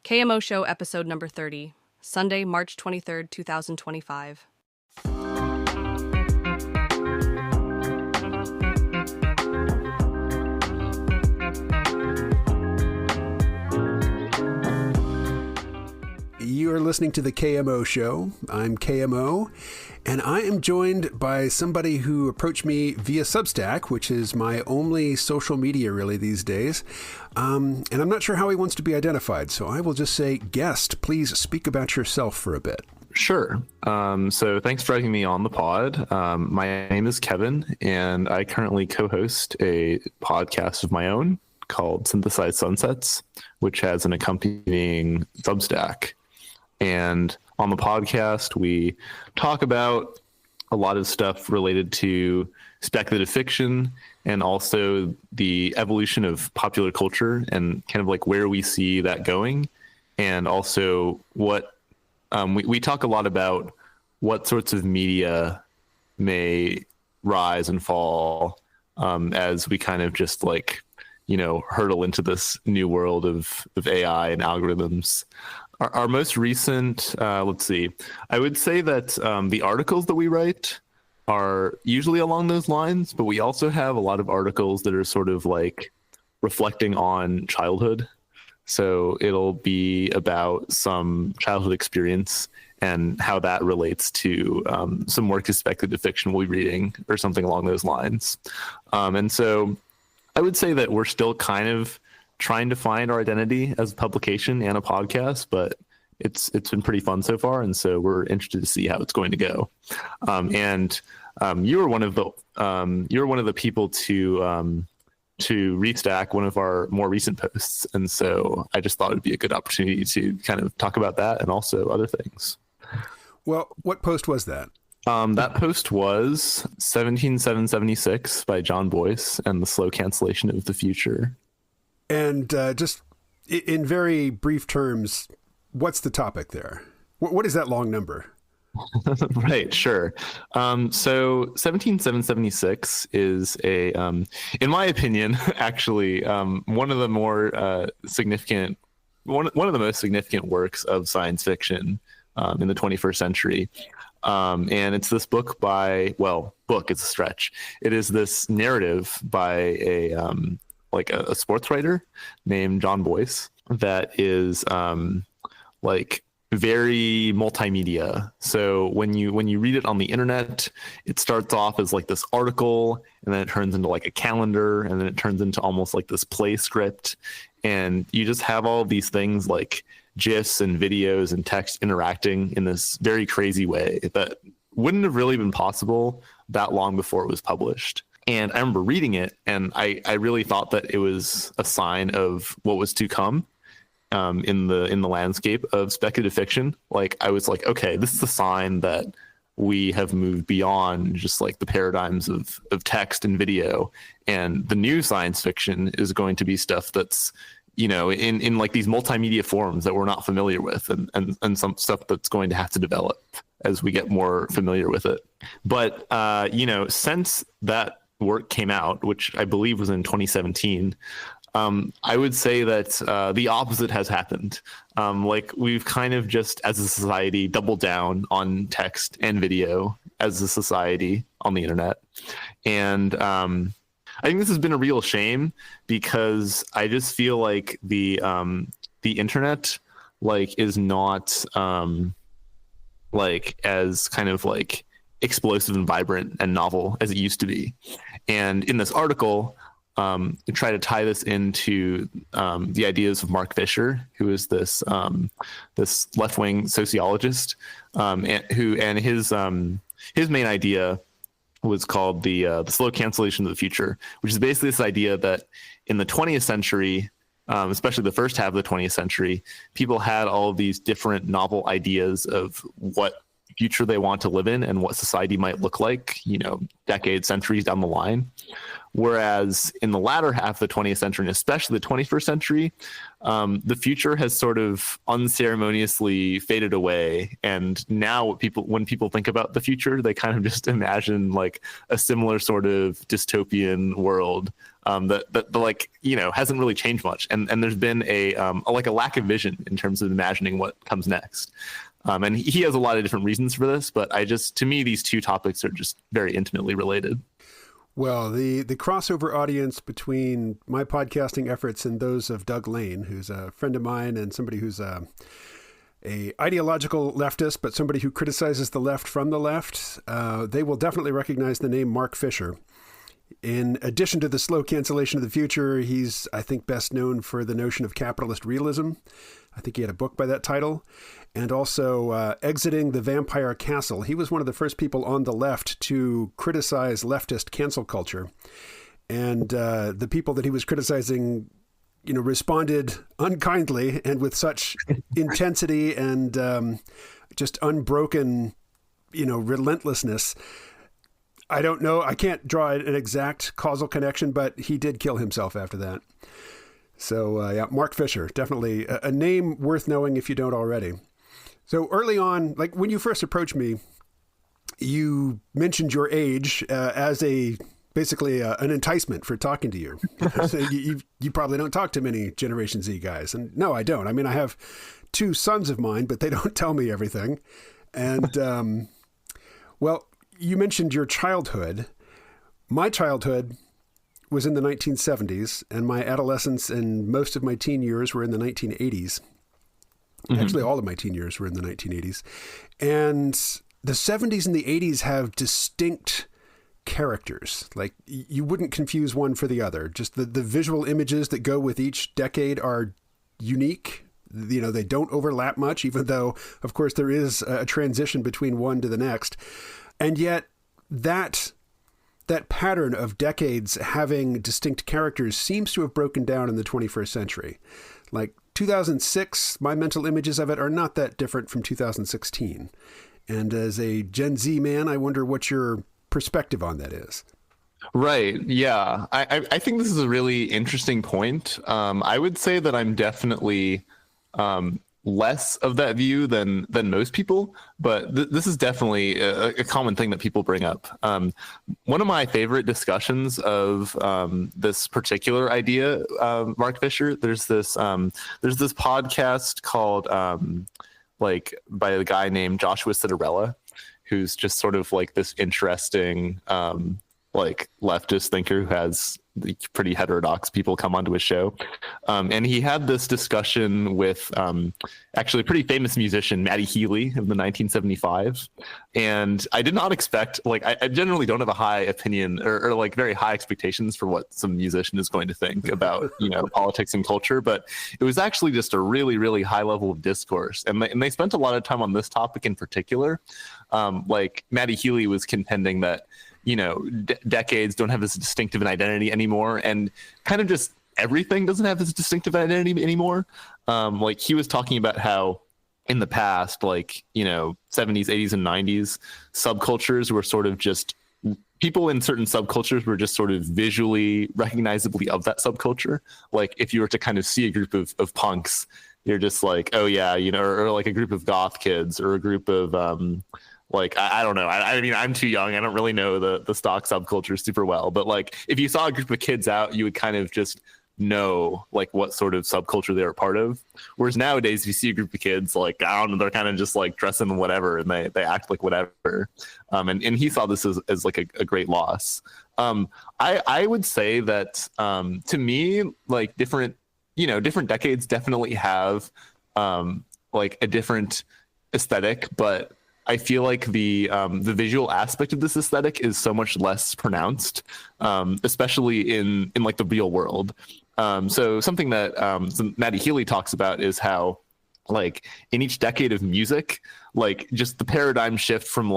KMO Show episode number 30, Sunday, March 23rd, 2025. You are listening to the KMO Show. I'm KMO, and I am joined by somebody who approached me via Substack, which is my only social media really these days. And I'm not sure how he wants to be identified, so I will just say, guest, please speak about yourself for a bit. Sure. So thanks for having me on the pod. My name is Kevin, and I currently co-host a podcast of my own called Synthesize Sunsets, which has an accompanying Substack. And on the podcast, we talk about a lot of stuff related to speculative fiction and also the evolution of popular culture and kind of like where we see that going. And also what we talk a lot about what sorts of media may rise and fall as we kind of just like, hurtle into this new world of AI and algorithms. Our most recent, let's see, I would say that the articles that we write are usually along those lines, but we also have a lot of articles that are sort of like reflecting on childhood. So it'll be about some childhood experience and how that relates to some work of speculative fiction we'll be reading or something along those lines. And so I would say that we're still kind of trying to find our identity as a publication and a podcast, but it's been pretty fun so far, and so we're interested to see how it's going to go. You were one of the people to restack one of our more recent posts, and so I just thought it'd be a good opportunity to kind of talk about that and also other things. Well, what post was that? That post was 17776 by John Boyce and the slow cancellation of the future. And just in very brief terms, what's the topic there? What is that long number? Right, sure. So 17776 is a, in my opinion, actually, one of the more significant, one of the most significant works of science fiction in the 21st century. And it's this book by, it's a stretch. It is this narrative by a sports writer named John Boyce that is very multimedia. So when you read it on the internet, it starts off as like this article, and then it turns into like a calendar, and then it turns into almost like this play script. And you just have all these things like GIFs and videos and text interacting in this very crazy way that wouldn't have really been possible that long before it was published. And I remember reading it, and I really thought that it was a sign of what was to come in the landscape of speculative fiction. Like, I was like, okay, this is a sign that we have moved beyond just like the paradigms of text and video, and the new science fiction is going to be stuff that's in like these multimedia forms that we're not familiar with, and some stuff that's going to have to develop as we get more familiar with it. But since that work came out, which I believe was in 2017, I would say that the opposite has happened. Like, we've kind of just, as a society, doubled down on text and video as a society on the internet. And I think this has been a real shame, because I just feel like the internet is not as kind of like explosive and vibrant and novel as it used to be. And in this article, I try to tie this into the ideas of Mark Fisher, who is this left-wing sociologist, and his main idea was called the slow cancellation of the future, which is basically this idea that in the 20th century, especially the first half of the 20th century, people had all of these different novel ideas of what future they want to live in and what society might look like, decades, centuries down the line. Whereas in the latter half of the 20th century, and especially the 21st century, the future has sort of unceremoniously faded away. And now when people think about the future, they kind of just imagine like a similar sort of dystopian world that hasn't really changed much. And there's been a lack of vision in terms of imagining what comes next. And he has a lot of different reasons for this, but to me, these two topics are just very intimately related. Well, the crossover audience between my podcasting efforts and those of Doug Lane, who's a friend of mine and somebody who's a ideological leftist, but somebody who criticizes the left from the left, they will definitely recognize the name Mark Fisher. In addition to the slow cancellation of the future, he's, I think, best known for the notion of capitalist realism. I think he had a book by that title. And also Exiting the Vampire Castle. He was one of the first people on the left to criticize leftist cancel culture. And the people that he was criticizing, responded unkindly and with such intensity and just unbroken, relentlessness. I don't know. I can't draw an exact causal connection, but he did kill himself after that. So, Mark Fisher, definitely a name worth knowing if you don't already. So early on, like when you first approached me, you mentioned your age as basically an enticement for talking to you. So you probably don't talk to many Generation Z guys. And no, I don't. I mean, I have two sons of mine, but they don't tell me everything. And, well, you mentioned your childhood. My childhood was in the 1970s, and my adolescence and most of my teen years were in the 1980s. Mm-hmm. Actually, all of my teen years were in the 1980s. And the 70s and the 80s have distinct characters. Like, you wouldn't confuse one for the other. Just the visual images that go with each decade are unique. They don't overlap much, even though, of course, there is a transition between one to the next. And yet, that pattern of decades having distinct characters seems to have broken down in the 21st century. Like 2006, my mental images of it are not that different from 2016. And as a Gen Z man, I wonder what your perspective on that is. Right. Yeah. I think this is a really interesting point. I would say that I'm definitely less of that view than most people, but this is definitely a common thing that people bring up. One of my favorite discussions of this particular idea, Mark Fisher, there's this podcast called by a guy named Joshua Citarella, who's just sort of like this interesting leftist thinker who has pretty heterodox people come onto his show. And he had this discussion with actually a pretty famous musician, Matty Healy, of the 1975. And I did not expect, I generally don't have a high opinion or very high expectations for what some musician is going to think about, politics and culture. But it was actually just a really, really high level of discourse. And they spent a lot of time on this topic in particular. Matty Healy was contending that, decades don't have this distinctive identity anymore, and kind of just everything doesn't have this distinctive identity anymore. He was talking about how in the past, 70s, 80s, and 90s, subcultures were sort of just people in certain subcultures were just sort of visually recognizably of that subculture. Like if you were to kind of see a group of punks, you're just like, oh yeah, or like a group of goth kids or a group of I don't know. I mean, I'm too young. I don't really know the stock subculture super well. But if you saw a group of kids out, you would kind of just know what sort of subculture they were part of. Whereas nowadays, if you see a group of kids, I don't know, they're kind of just dressing whatever and they act like whatever. And he saw this as a great loss. I would say that to me, different decades definitely have a different aesthetic, but I feel like the visual aspect of this aesthetic is so much less pronounced, especially in the real world. So something that Matty Healy talks about is how in each decade of music, just the paradigm shift from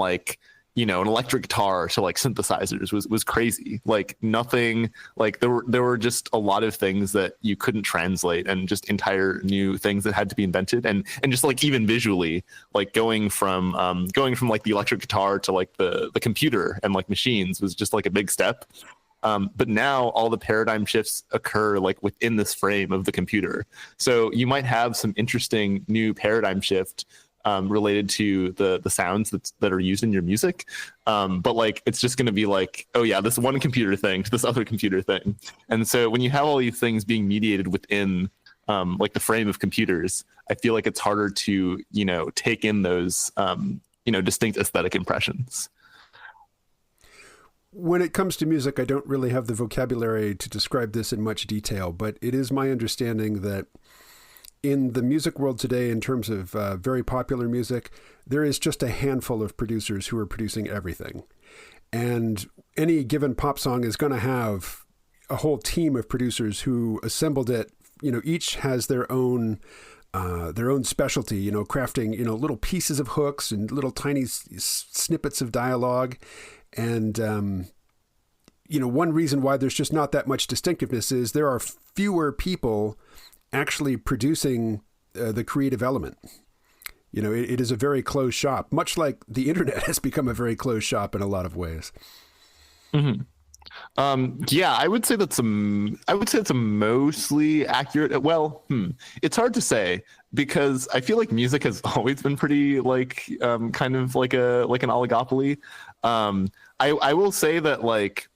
an electric guitar to like synthesizers was crazy. Like nothing, like there were just a lot of things that you couldn't translate, and just entire new things that had to be invented, and just like even visually, like going from like the electric guitar to like the computer and like machines was just like a big step. But now all the paradigm shifts occur like within this frame of the computer. So you might have some interesting new paradigm shift related to the sounds that are used in your music. But like, it's just going to be like, oh yeah, this one computer thing to this other computer thing. And so when you have all these things being mediated within like the frame of computers, I feel like it's harder to, take in those, distinct aesthetic impressions. When it comes to music, I don't really have the vocabulary to describe this in much detail, but it is my understanding that in the music world today, in terms of very popular music, there is just a handful of producers who are producing everything. And any given pop song is going to have a whole team of producers who assembled it. Each has their own specialty, crafting, little pieces of hooks and little tiny snippets of dialogue. And, one reason why there's just not that much distinctiveness is there are fewer people actually producing the creative element. It is a very closed shop, much like the internet has become a very closed shop in a lot of ways. Mm-hmm. Yeah, I would say it's a mostly accurate. Well, it's hard to say, because I feel like music has always been pretty like kind of like an oligopoly. I will say that like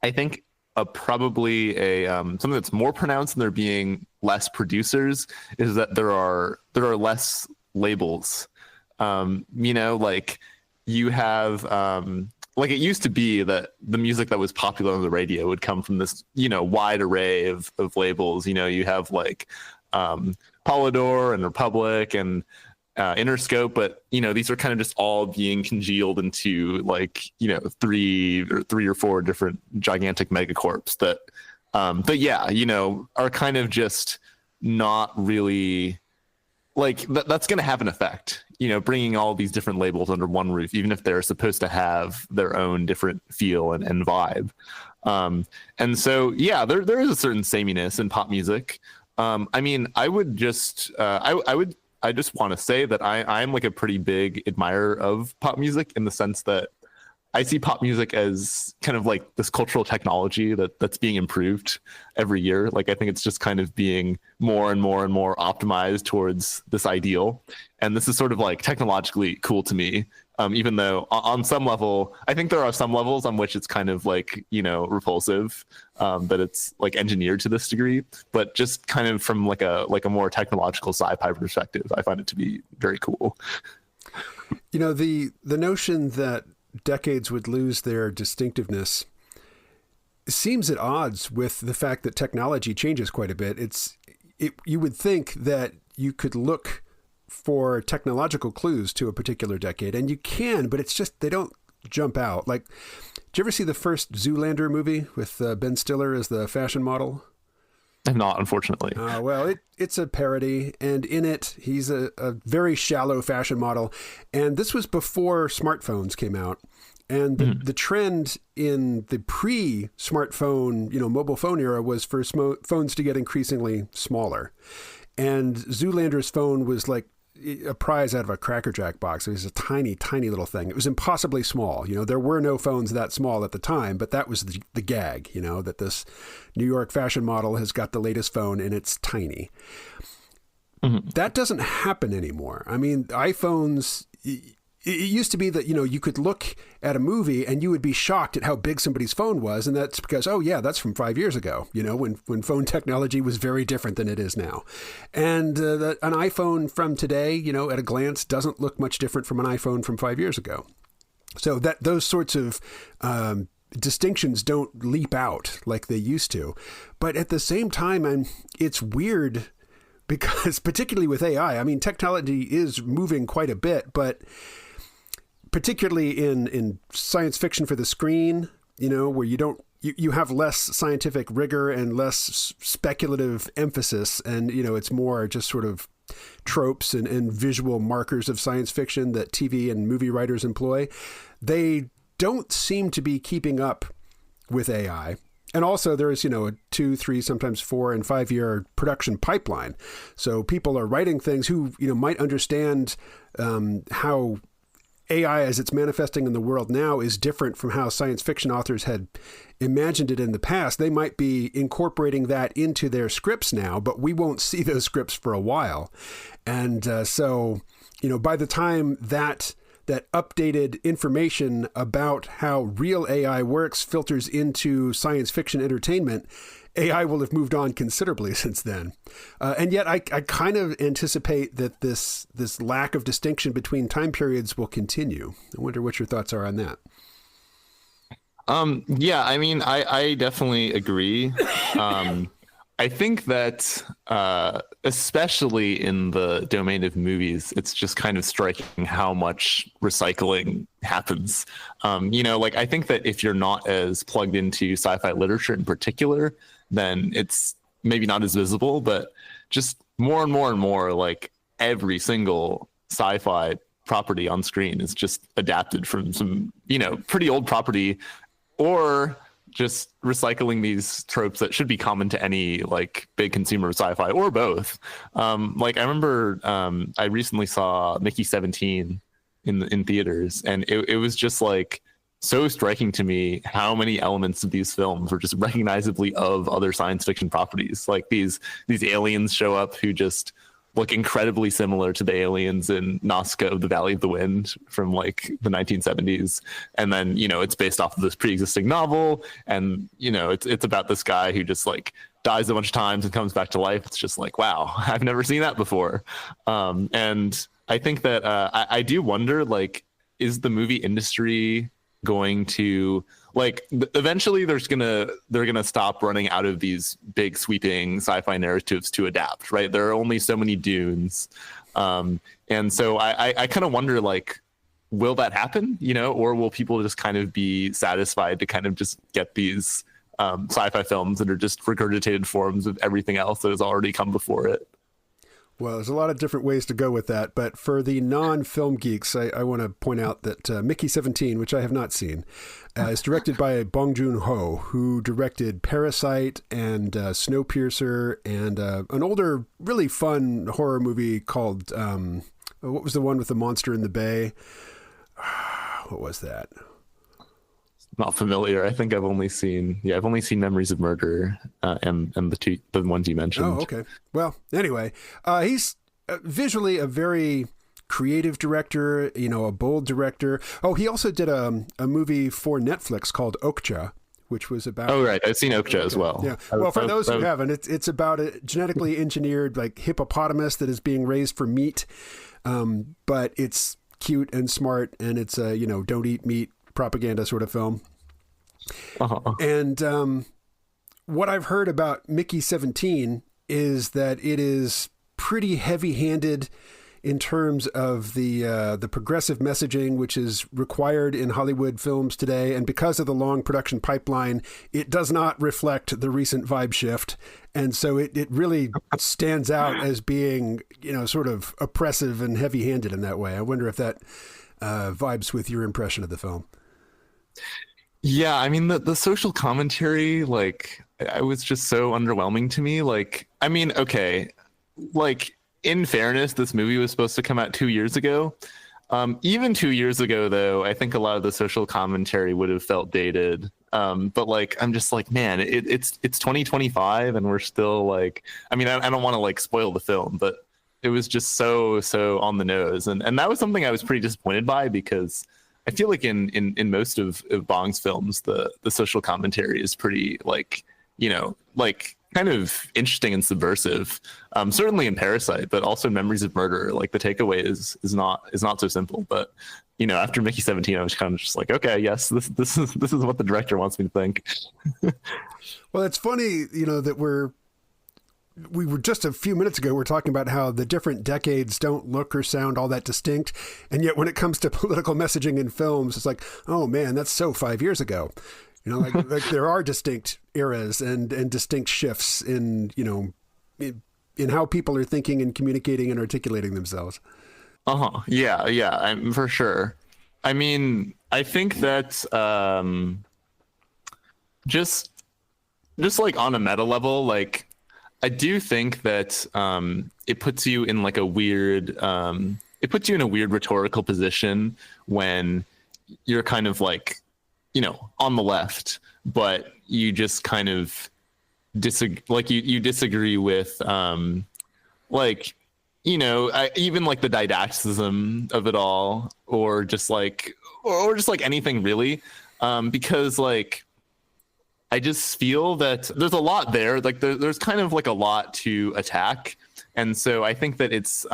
I think probably something that's more pronounced than there being less producers is that there are less labels. Like you have like it used to be that the music that was popular on the radio would come from this wide array of labels. You have like Polydor and Republic and Interscope, but these are kind of just all being congealed into like three or four different gigantic megacorps that are kind of just not really like that's going to have an effect, bringing all these different labels under one roof, even if they're supposed to have their own different feel and vibe. And so there is a certain sameness in pop music. I just want to say that I'm like a pretty big admirer of pop music, in the sense that I see pop music as kind of like this cultural technology that's being improved every year. Like I think it's just kind of being more and more and more optimized towards this ideal. And this is sort of like technologically cool to me. Even though on some level, I think there are some levels on which it's kind of like, repulsive, that it's like engineered to this degree, but just kind of from like a more technological sci-fi perspective, I find it to be very cool. The notion that decades would lose their distinctiveness seems at odds with the fact that technology changes quite a bit. You would think that you could look for technological clues to a particular decade, and you can, but it's just they don't jump out. Like, did you ever see the first Zoolander movie with Ben Stiller as the fashion model? I'm not, unfortunately. Well, it's a parody, and in it, he's a very shallow fashion model. And this was before smartphones came out. And the trend in the pre-smartphone, mobile phone era was for phones to get increasingly smaller. And Zoolander's phone was like a prize out of a Cracker Jack box. It was a tiny, tiny little thing. It was impossibly small. There were no phones that small at the time, but that was the gag, that this New York fashion model has got the latest phone and it's tiny. Mm-hmm. That doesn't happen anymore. I mean, iPhones, it used to be that, you could look at a movie and you would be shocked at how big somebody's phone was. And that's because, oh yeah, that's from 5 years ago, when phone technology was very different than it is now. And an iPhone from today, at a glance doesn't look much different from an iPhone from 5 years ago. So those sorts of distinctions don't leap out like they used to. But at the same time, it's weird because particularly with AI, I mean, technology is moving quite a bit, but particularly in science fiction for the screen, where you have less scientific rigor and less speculative emphasis. And, it's more just sort of tropes and visual markers of science fiction that TV and movie writers employ, they don't seem to be keeping up with AI. And also there's, a 2, 3, sometimes 4 and 5 year production pipeline. So people are writing things who, might understand how AI as it's manifesting in the world now is different from how science fiction authors had imagined it in the past. They might be incorporating that into their scripts now, but we won't see those scripts for a while. And so, by the time that updated information about how real AI works filters into science fiction entertainment, AI will have moved on considerably since then. And yet I kind of anticipate that this lack of distinction between time periods will continue. I wonder what your thoughts are on that. Yeah, I mean, I definitely agree. I think that especially in the domain of movies, it's just kind of striking how much recycling happens. I think that if you're not as plugged into sci-fi literature in particular, then it's maybe not as visible, but just more and more and more, like every single sci-fi property on screen is just adapted from some, pretty old property, or just recycling these tropes that should be common to any like big consumer of sci-fi, or both. I remember I recently saw Mickey 17 in theaters, and it was just like so striking to me how many elements of these films were just recognizably of other science fiction properties. Like these aliens show up who just look incredibly similar to the aliens in Nazca of the Valley of the Wind from like the 1970s. And then, it's based off of this pre-existing novel. And, it's about this guy who just like dies a bunch of times and comes back to life. It's just like, wow, I've never seen that before. And I think that I do wonder, like, is the movie industry going to eventually they're gonna stop running out of these big sweeping sci-fi narratives to adapt, right? There are only so many Dunes, and so I kind of wonder, like, will that happen, or will people just kind of be satisfied to kind of just get these sci-fi films that are just regurgitated forms of everything else that has already come before it? Well, there's a lot of different ways to go with that, but for the non-film geeks, I want to point out that Mickey 17, which I have not seen, is directed by Bong Joon-ho, who directed Parasite and Snowpiercer and an older, really fun horror movie called, what was the one with the monster in the bay? What was that? Not familiar. I think I've only seen Memories of Murder and the ones you mentioned. Oh, okay. Well, anyway, he's visually a very creative director, a bold director. Oh, he also did a movie for Netflix called Okja, which was about... Oh, right. I've seen Okja as well. Yeah. Well, for those who haven't, it's about a genetically engineered like hippopotamus that is being raised for meat, but it's cute and smart, and it's a, don't eat meat propaganda sort of film. Uh-huh. And what I've heard about Mickey 17 is that it is pretty heavy-handed in terms of the progressive messaging, which is required in Hollywood films today. And because of the long production pipeline, it does not reflect the recent vibe shift. And so it really stands out as being, sort of oppressive and heavy-handed in that way. I wonder if that vibes with your impression of the film. Yeah, I mean, the social commentary, like, it was just so underwhelming to me. Like, I mean, okay, like, in fairness, this movie was supposed to come out 2 years ago. Even 2 years ago, though, I think a lot of the social commentary would have felt dated. But like, I'm just like, man, it's 2025 and we're still like, I mean, I don't want to like spoil the film, but it was just so on the nose. And that was something I was pretty disappointed by, because I feel like in most of Bong's films, the social commentary is pretty like, like kind of interesting and subversive. Certainly in Parasite, but also in Memories of Murder, like the takeaway is not so simple. But after Mickey 17, I was kind of just like, okay, yes, this is what the director wants me to think. Well, it's funny, that we were just a few minutes ago, we're talking about how the different decades don't look or sound all that distinct. And yet when it comes to political messaging in films, it's like, oh man, that's so 5 years ago. Like there are distinct eras and distinct shifts in in how people are thinking and communicating and articulating themselves. Yeah, I'm for sure. I mean, I think that just like on a meta level, like I do think that it puts you in like a weird rhetorical position when you're kind of like, you know, on the left, but you just kind of you disagree with like, you know, even like the didacticism of it all, or just like anything really, because like I just feel that there's a lot there. Like there's kind of like a lot to attack, and so I think that it's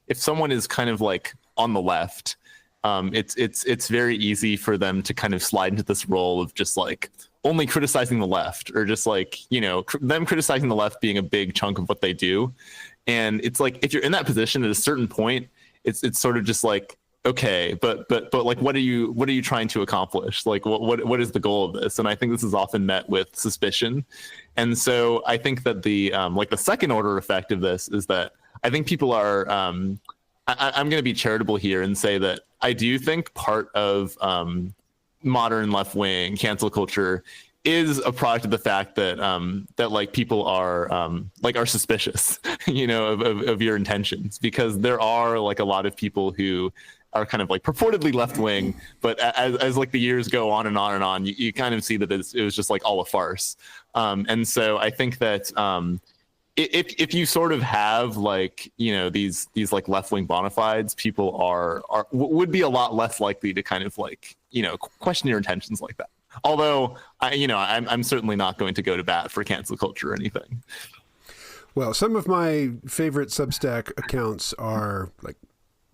if someone is kind of like on the left, it's very easy for them to kind of slide into this role of just like only criticizing the left, or just like, you know, them criticizing the left being a big chunk of what they do. And it's like, if you're in that position at a certain point, it's sort of just like, okay, but like, what are you trying to accomplish? Like, what is the goal of this? And I think this is often met with suspicion. And so I think that the like the second order effect of this is that I think people are, I'm going to be charitable here and say that I do think part of modern left wing cancel culture is a product of the fact that that like people are suspicious, you know, of your intentions, because there are like a lot of people who are kind of like purportedly left wing, but as like the years go on and on and on, you kind of see that it was just like all a farce. And so I think that if you sort of have like, you know, these like left wing bona fides, people would be a lot less likely to kind of like, you know, question your intentions like that. Although I'm certainly not going to go to bat for cancel culture or anything. Well, some of my favorite Substack accounts are like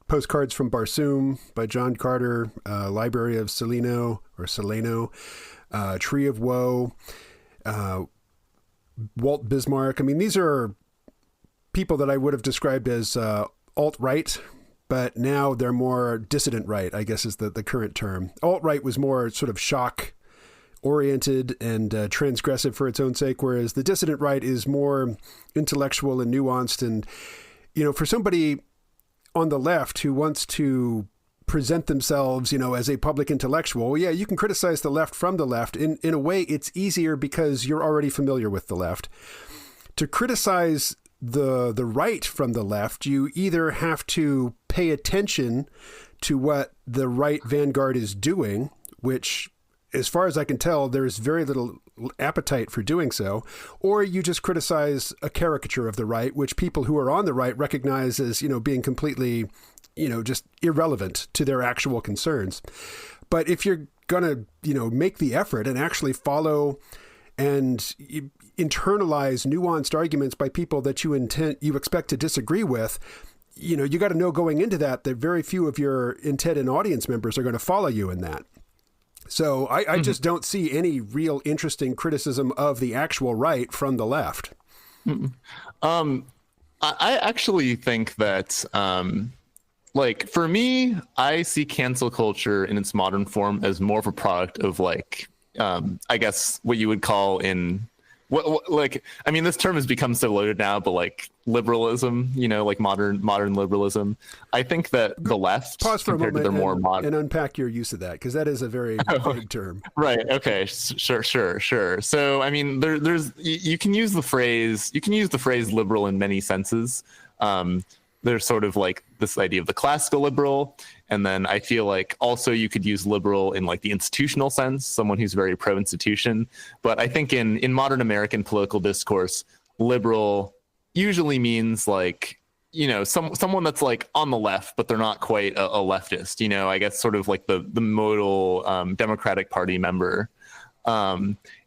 Postcards from Barsoom by John Carter, Library of Salino, Tree of Woe, Walt Bismarck. I mean, these are people that I would have described as alt-right, but now they're more dissident right, I guess is the current term. Alt-right was more sort of shock oriented and transgressive for its own sake, whereas the dissident right is more intellectual and nuanced. And, you know, for somebody on the left who wants to present themselves, you know, as a public intellectual, yeah, you can criticize the left from the left. In a way, it's easier because you're already familiar with the left. To criticize the right from the left, you either have to pay attention to what the right vanguard is doing, which, as far as I can tell, there's very little appetite for doing so, or you just criticize a caricature of the right, which people who are on the right recognize as, you know, being completely, you know, just irrelevant to their actual concerns. But if you're going to, you know, make the effort and actually follow and internalize nuanced arguments by people that you expect to disagree with, you know, you got to know going into that very few of your intent and audience members are going to follow you in that. So I just don't see any real interesting criticism of the actual right from the left. I actually think that, like, for me, I see cancel culture in its modern form as more of a product of, like, I guess what you would call like, I mean, this term has become so loaded now, but like liberalism, you know, like modern liberalism. I think that the left, pause for a moment to more modern, and unpack your use of that, because that is a very vague term. Right. Okay. Sure. So, I mean, you can use the phrase liberal in many senses. There's sort of like this idea of the classical liberal. And then I feel like also you could use liberal in like the institutional sense, someone who's very pro-institution. But I think in modern American political discourse, liberal usually means like, you know, someone that's like on the left, but they're not quite a leftist, you know, I guess sort of like the modal Democratic Party member.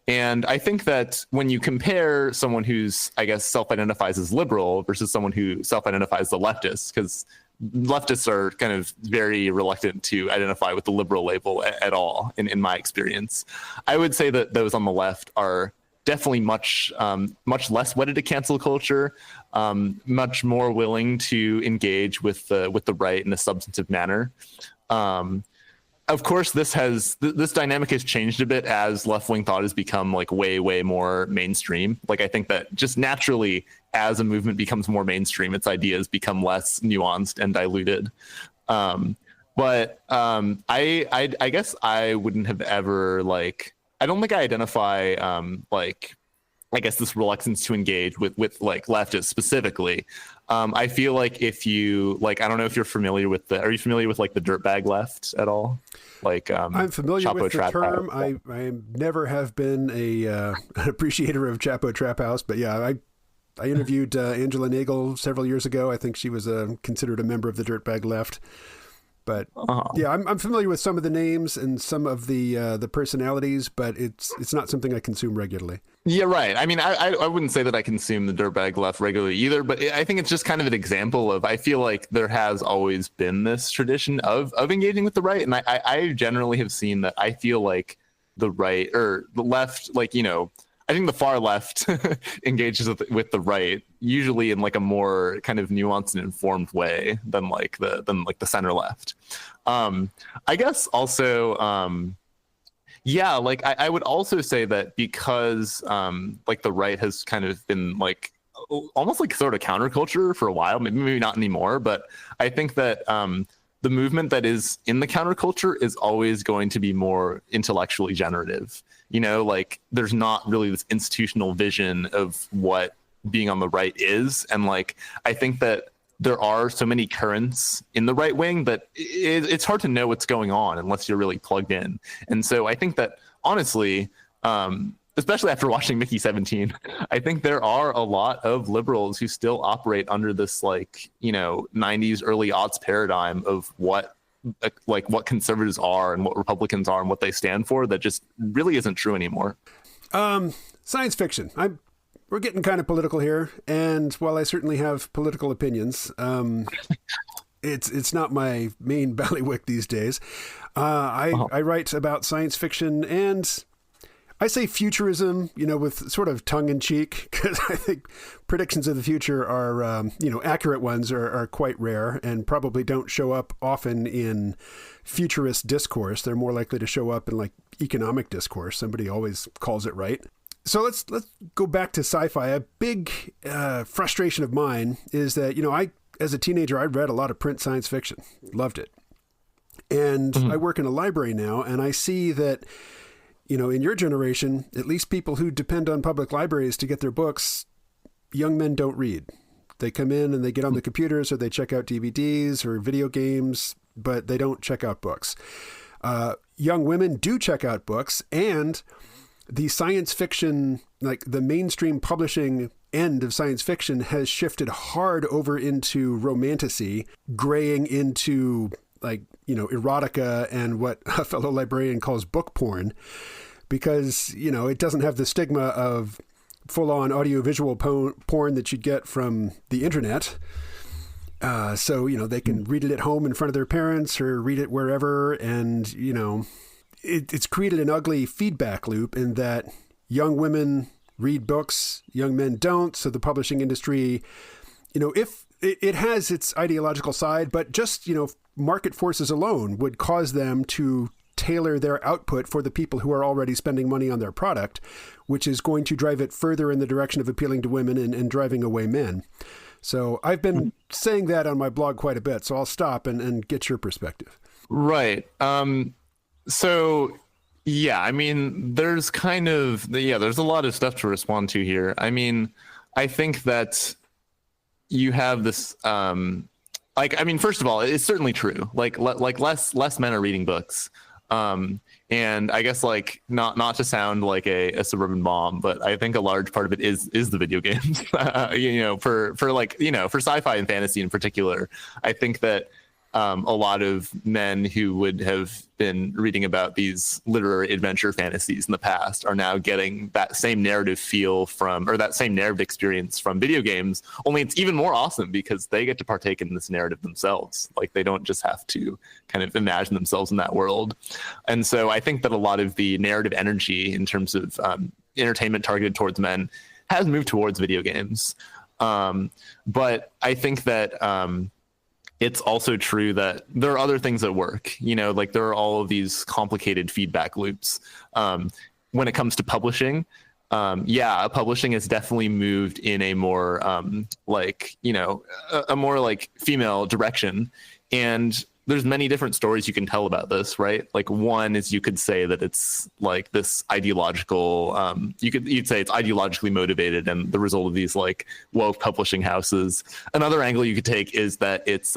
And I think that when you compare someone who's, I guess, self-identifies as liberal versus someone who self-identifies as a leftist, because leftists are kind of very reluctant to identify with the liberal label at all, in my experience, I would say that those on the left are definitely much less wedded to cancel culture, much more willing to engage with the right in a substantive manner. Of course, this dynamic has changed a bit as left-wing thought has become like way more mainstream. Like, I think that just naturally as a movement becomes more mainstream, its ideas become less nuanced and diluted. I guess I wouldn't have ever like, I don't think I identify like, I guess this reluctance to engage with like leftists specifically. I feel like if you like, I don't know if you're familiar with are you familiar with like the dirtbag left at all? Like I'm familiar Chapo with the Trap term. House. I never have been an appreciator of Chapo Trap House, but yeah, I interviewed Angela Nagel several years ago. I think she was considered a member of the dirtbag left. But yeah, I'm familiar with some of the names and some of the personalities, but it's not something I consume regularly. Yeah, right. I mean, I wouldn't say that I consume the dirtbag left regularly either, but I think it's just kind of an example of, I feel like there has always been this tradition of engaging with the right. And I generally have seen that. I feel like the right or the left, like, you know, I think the far left engages with the right, usually in like a more kind of nuanced and informed way than like the center left. I guess also, yeah, like I would also say that because like the right has kind of been like almost like sort of counterculture for a while, maybe not anymore, but I think that the movement that is in the counterculture is always going to be more intellectually generative. You know, like there's not really this institutional vision of what being on the right is. And like, I think that there are so many currents in the right wing that it's hard to know what's going on unless you're really plugged in. And so I think that honestly, especially after watching Mickey 17, I think there are a lot of liberals who still operate under this like, you know, 90s early aughts paradigm of what conservatives are and what Republicans are and what they stand for that just really isn't true anymore. Science fiction. We're getting kind of political here, and while I certainly have political opinions, it's not my main ballywick these days. I write about science fiction, and I say futurism, you know, with sort of tongue in cheek, because I think predictions of the future are, you know, accurate ones are quite rare and probably don't show up often in futurist discourse. They're more likely to show up in like economic discourse. Somebody always calls it right. So let's go back to sci-fi. A big frustration of mine is that, you know, as a teenager, I read a lot of print science fiction, loved it. And I work in a library now, and I see that, you know, in your generation, at least people who depend on public libraries to get their books, young men don't read. They come in and they get on the computers or they check out DVDs or video games, but they don't check out books. Young women do check out books, and the science fiction, like the mainstream publishing end of science fiction, has shifted hard over into romantasy, graying into like, you know, erotica and what a fellow librarian calls book porn, because, you know, it doesn't have the stigma of full-on audiovisual porn that you'd get from the internet. So, you know, they can read it at home in front of their parents or read it wherever. And, you know, it's created an ugly feedback loop in that young women read books, young men don't. So the publishing industry, you know, if it has its ideological side, but just, you know, market forces alone would cause them to tailor their output for the people who are already spending money on their product, which is going to drive it further in the direction of appealing to women and driving away men. So I've been saying that on my blog quite a bit, so I'll stop and get your perspective. Right. So, yeah, I mean, there's there's a lot of stuff to respond to here. I mean, I think that you have this, first of all, it's certainly true. Like less men are reading books. And I guess like not to sound like a suburban mom, but I think a large part of it is the video games. You know, for like, you know, for sci-fi and fantasy in particular, I think that a lot of men who would have been reading about these literary adventure fantasies in the past are now getting that same narrative feel from, or that same narrative experience from video games, only it's even more awesome because they get to partake in this narrative themselves. Like they don't just have to kind of imagine themselves in that world. And so I think that a lot of the narrative energy in terms of entertainment targeted towards men has moved towards video games. But I think that it's also true that there are other things at work, you know, like there are all of these complicated feedback loops when it comes to publishing. yeah, publishing has definitely moved in a more a more like female direction. And there's many different stories you can tell about this, right? Like one is you could say that it's like this ideological, you'd say it's ideologically motivated and the result of these like woke publishing houses. Another angle you could take is that it's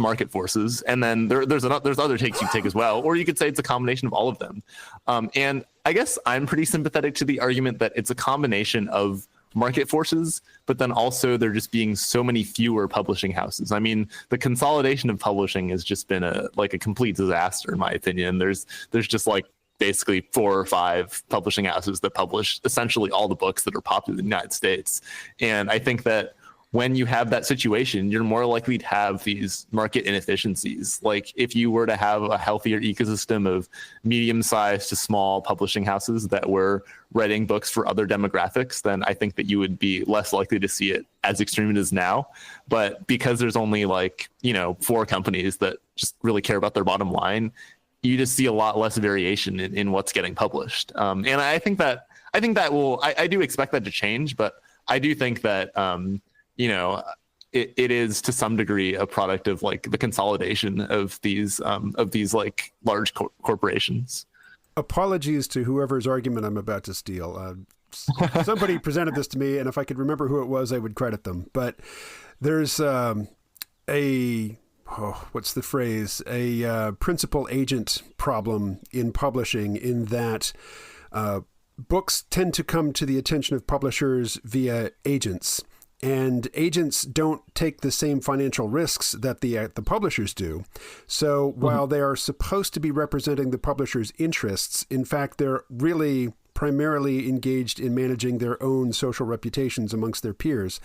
market forces. And then there's other takes you could take as well, or you could say it's a combination of all of them. And I guess I'm pretty sympathetic to the argument that it's a combination of market forces, but then also there just being so many fewer publishing houses. I mean, the consolidation of publishing has just been a complete disaster, in my opinion. There's just like basically 4 or 5 publishing houses that publish essentially all the books that are popular in the United States. And I think that when you have that situation, you're more likely to have these market inefficiencies. Like if you were to have a healthier ecosystem of medium-sized to small publishing houses that were writing books for other demographics, then I think that you would be less likely to see it as extreme as it is now. But because there's only 4 companies that just really care about their bottom line, you just see a lot less variation in what's getting published. And I think that I do expect that to change, but I do think that it is to some degree a product of like the consolidation of these like large corporations. Apologies to whoever's argument I'm about to steal. Somebody presented this to me, and if I could remember who it was, I would credit them. But there's what's the phrase? A principal agent problem in publishing, in that books tend to come to the attention of publishers via agents. And agents don't take the same financial risks that the publishers do. So while they are supposed to be representing the publisher's interests, in fact, they're really primarily engaged in managing their own social reputations amongst their peers.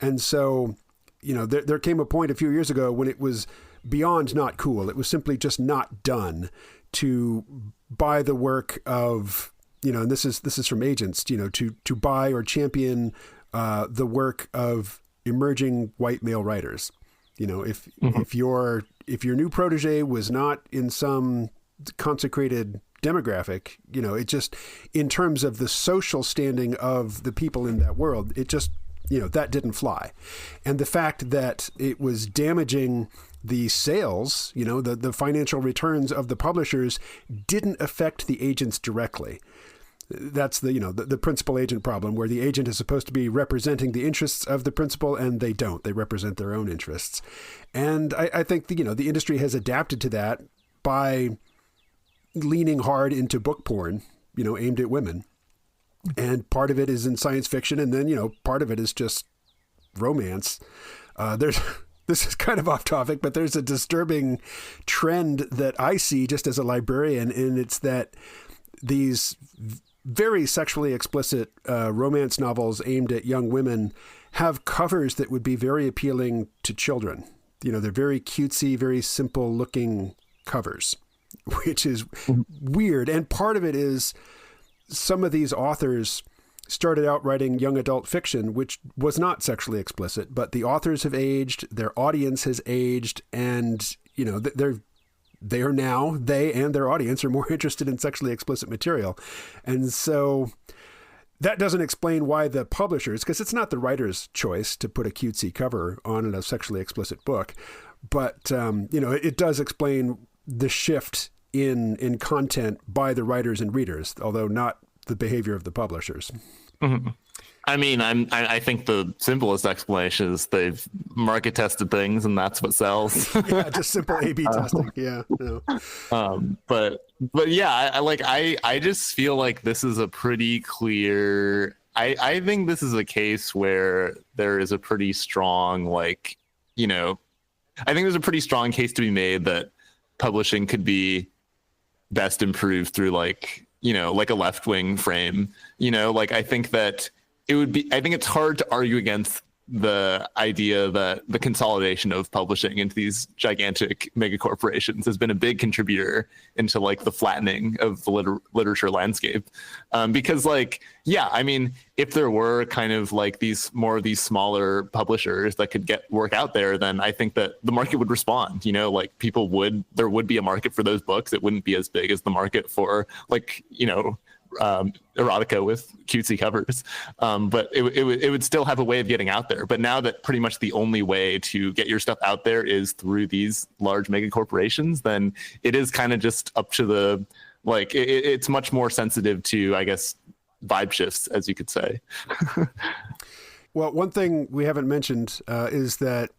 And so, there came a point a few years ago when it was beyond not cool. It was simply just not done to buy the work of, and this is from agents, to buy or champion the work of emerging white male writers. If your new protege was not in some consecrated demographic, it just, in terms of the social standing of the people in that world, it just, that didn't fly. And the fact that it was damaging the sales, the financial returns of the publishers, didn't affect the agents directly. That's the principal agent problem, where the agent is supposed to be representing the interests of the principal, and they don't. They represent their own interests. And I think the industry has adapted to that by leaning hard into book porn, aimed at women. And part of it is in science fiction, and then, part of it is just romance. This is kind of off topic, but there's a disturbing trend that I see just as a librarian, and it's that these very sexually explicit romance novels aimed at young women have covers that would be very appealing to children. They're very cutesy, very simple looking covers, which is weird. And part of it is some of these authors started out writing young adult fiction, which was not sexually explicit, but the authors have aged, their audience has aged, and, they and their audience are more interested in sexually explicit material. And so that doesn't explain why the publishers, because it's not the writer's choice to put a cutesy cover on a sexually explicit book, but, it does explain the shift in content by the writers and readers, although not the behavior of the publishers. Mm-hmm. I mean, I think the simplest explanation is they've market tested things and that's what sells. Yeah, just simple A/B testing. Yeah. No. But yeah, I just feel like this is a pretty clear. I think this is a case where there is a pretty strong, I think there's a pretty strong case to be made that publishing could be best improved through a left-wing frame. I think that I think it's hard to argue against the idea that the consolidation of publishing into these gigantic mega corporations has been a big contributor into the flattening of the literature landscape. Because if there were kind of these more of these smaller publishers that could get work out there, then I think that the market would respond. There would be a market for those books. It wouldn't be as big as the market for erotica with cutesy covers. But it would still have a way of getting out there. But now that pretty much the only way to get your stuff out there is through these large mega corporations, then it is kind of just up to the, like, it's much more sensitive to, I guess, vibe shifts, as you could say. Well, one thing we haven't mentioned is that,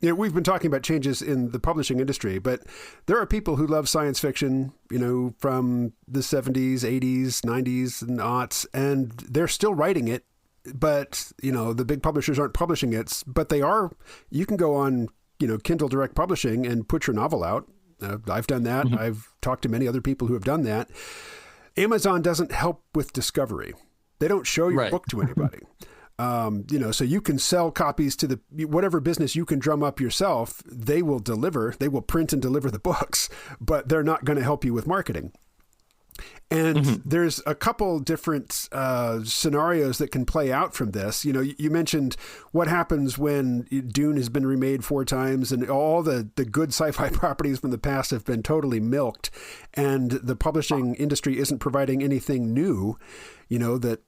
you know, we've been talking about changes in the publishing industry, but there are people who love science fiction, you know, from the 70s, 80s, 90s, and aughts, and they're still writing it, but, you know, the big publishers aren't publishing it, but they are. You can go on, you know, Kindle Direct Publishing and put your novel out. I've done that. Mm-hmm. I've talked to many other people who have done that. Amazon doesn't help with discovery. They don't show your book to anybody. You know, so you can sell copies to the whatever business you can drum up yourself. They will deliver. They will print and deliver the books, but they're not going to help you with marketing. And there's a couple different scenarios that can play out from this. You know, you mentioned what happens when Dune has been remade 4 times and all the good sci-fi properties from the past have been totally milked, and the publishing industry isn't providing anything new, you know, that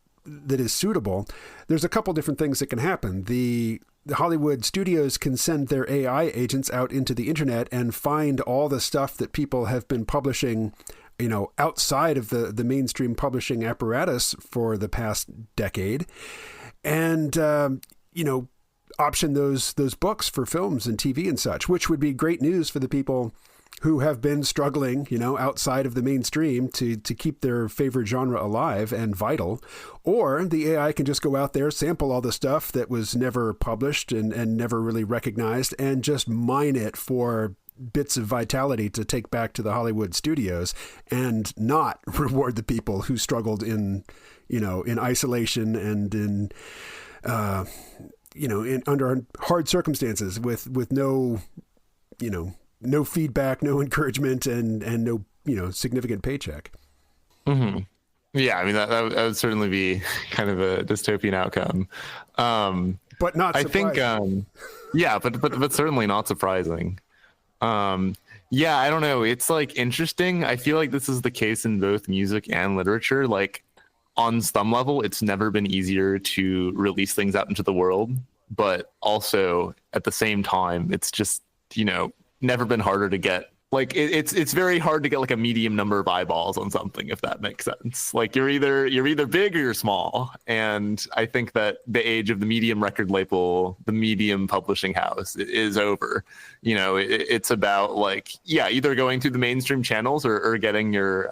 is suitable. There's a couple different things that can happen. The Hollywood studios can send their AI agents out into the internet and find all the stuff that people have been publishing, you know, outside of the mainstream publishing apparatus for the past decade, and you know, option those books for films and TV and such, which would be great news for the people who have been struggling, you know, outside of the mainstream to keep their favorite genre alive and vital. Or the AI can just go out there, sample all the stuff that was never published and never really recognized, and just mine it for bits of vitality to take back to the Hollywood studios, and not reward the people who struggled in, you know, in isolation and in, you know, under hard circumstances with no, you know, no feedback, no encouragement, and no, you know, significant paycheck. Mm-hmm. Yeah, I mean, that would certainly be kind of a dystopian outcome. But not surprising. I think, yeah, but certainly not surprising. Yeah, I don't know. It's like interesting. I feel like this is the case in both music and literature. Like, on some level, it's never been easier to release things out into the world, but also at the same time, it's just, you know, never been harder to get. Like, it's very hard to get like a medium number of eyeballs on something, if that makes sense. Like, you're either big or you're small, and I think that the age of the medium record label, the medium publishing house, is over. You know, it's about, like, yeah, either going through the mainstream channels or getting your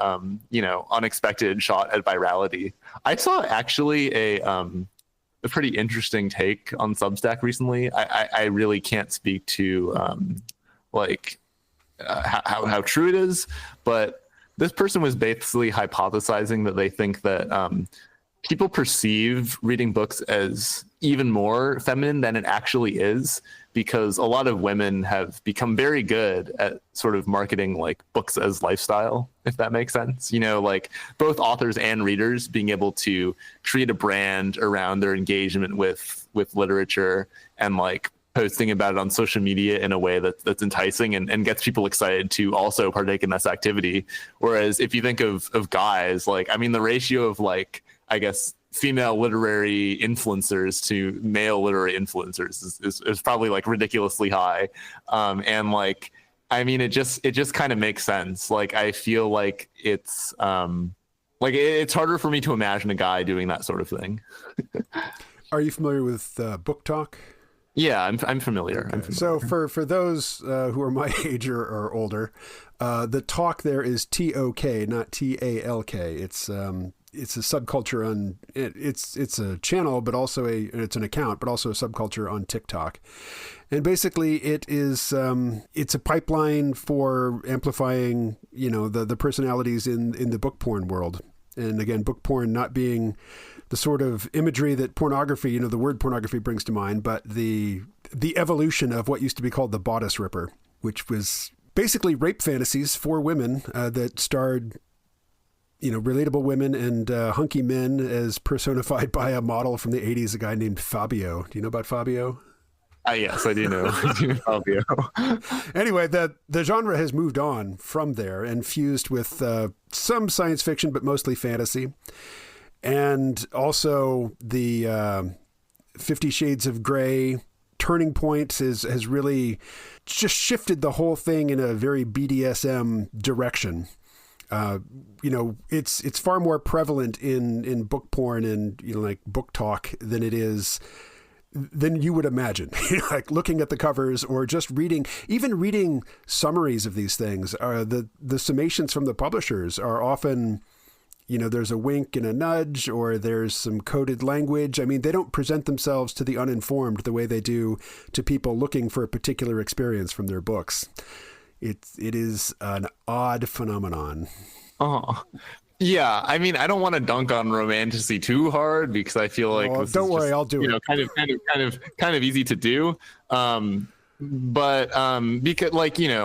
you know, unexpected shot at virality. I saw actually a pretty interesting take on Substack recently. I really can't speak to like how true it is, but this person was basically hypothesizing that they think that people perceive reading books as even more feminine than it actually is, because a lot of women have become very good at sort of marketing like books as lifestyle, if that makes sense. You know, like both authors and readers being able to create a brand around their engagement with literature, and like posting about it on social media in a way that's enticing and gets people excited to also partake in this activity. Whereas if you think of guys, like, I mean, the ratio of, like, I guess, female literary influencers to male literary influencers is probably like ridiculously high. And like, I mean, it just kind of makes sense. Like, I feel like it's like it's harder for me to imagine a guy doing that sort of thing. Are you familiar with Book Talk? Yeah, I'm familiar. Okay. I'm familiar. So for those who are my age or older, the talk there is TOK, not TALK. It's a subculture on it's a channel, but also it's an account, but also a subculture on TikTok. And basically it is it's a pipeline for amplifying, you know, the personalities in the book porn world. And again, book porn not being the sort of imagery that pornography, you know, the word pornography brings to mind, but the evolution of what used to be called the bodice ripper, which was basically rape fantasies for women that starred, you know, relatable women and hunky men as personified by a model from the 80s, a guy named Fabio. Do you know about Fabio? Yes, I do know. I do know Fabio. Anyway, the genre has moved on from there and fused with some science fiction, but mostly fantasy. And also the 50 Shades of Grey turning point has really just shifted the whole thing in a very BDSM direction. It's far more prevalent in book porn and, like book talk than it is than you would imagine. Like looking at the covers or just reading summaries of these things. The summations from the publishers are often, there's a wink and a nudge, or there's some coded language. I mean, they don't present themselves to the uninformed the way they do to people looking for a particular experience from their books. It is an odd phenomenon. Oh, yeah. I mean, I don't want to dunk on romantasy too hard because I feel like don't worry, I'll do it. Kind of easy to do. But because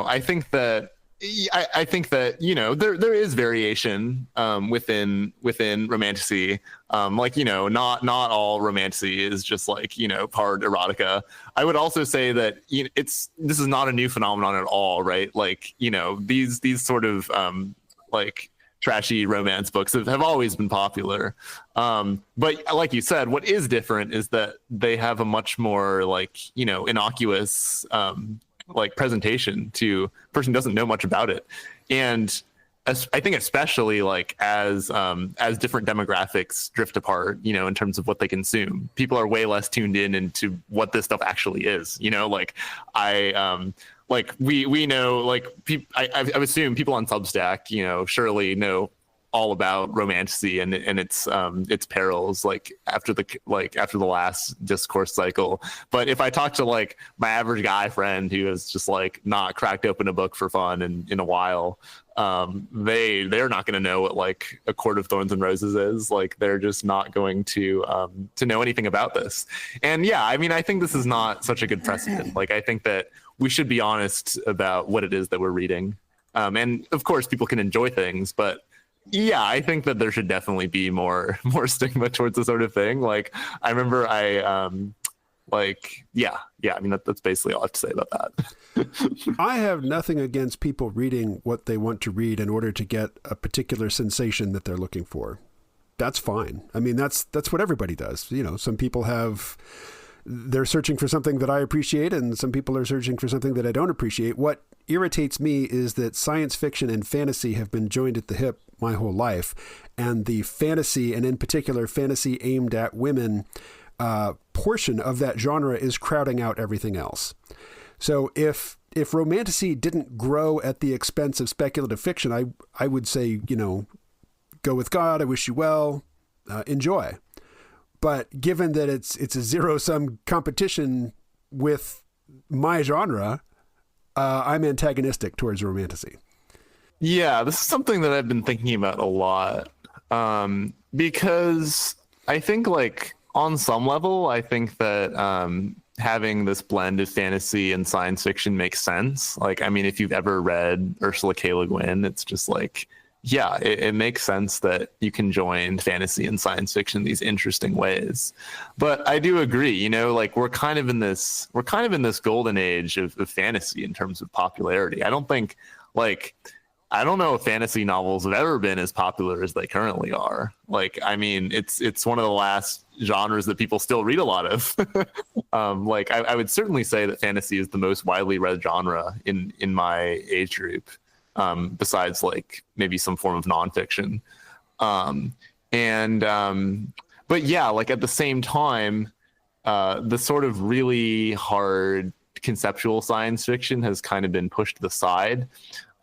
I think that there is variation within romantasy. Not all romantasy is just hard erotica. I would also say that this is not a new phenomenon at all, right? These sort of trashy romance books have always been popular. But like you said, what is different is that they have a much more innocuous presentation to a person who doesn't know much about it. And I think especially as different demographics drift apart, in terms of what they consume, people are way less tuned into what this stuff actually is. We know, I assume people on Substack, surely know all about romantasy and its perils after the last discourse cycle. But if I talk to my average guy friend who has just not cracked open a book for fun in a while, they're not going to know what A Court of Thorns and Roses is. They're just not going to know anything about this. And yeah, I mean, I think this is not such a good precedent. I think that we should be honest about what it is that we're reading. And of course people can enjoy things, but yeah, I think that there should definitely be more stigma towards this sort of thing. I remember I mean, that's basically all I have to say about that. I have nothing against people reading what they want to read in order to get a particular sensation that they're looking for. That's fine. I mean, that's what everybody does. Some people they're searching for something that I appreciate, and some people are searching for something that I don't appreciate. What irritates me is that science fiction and fantasy have been joined at the hip my whole life, and the fantasy, and in particular fantasy aimed at women, portion of that genre is crowding out everything else. So if romantasy didn't grow at the expense of speculative fiction, I would say, go with God, I wish you well, enjoy. But given that it's a zero-sum competition with my genre, I'm antagonistic towards romantasy. Yeah, this is something that I've been thinking about a lot, because I think on some level, I think that having this blend of fantasy and science fiction makes sense. I mean, if you've ever read Ursula K. Le Guin, it's just yeah, it makes sense that you can join fantasy and science fiction in these interesting ways. But I do agree, we're kind of in this golden age of fantasy in terms of popularity. I don't think I don't know if fantasy novels have ever been as popular as they currently are. I mean, it's one of the last genres that people still read a lot of. I would certainly say that fantasy is the most widely read genre in my age group. Besides maybe some form of nonfiction. But yeah, at the same time, the sort of really hard conceptual science fiction has kind of been pushed to the side.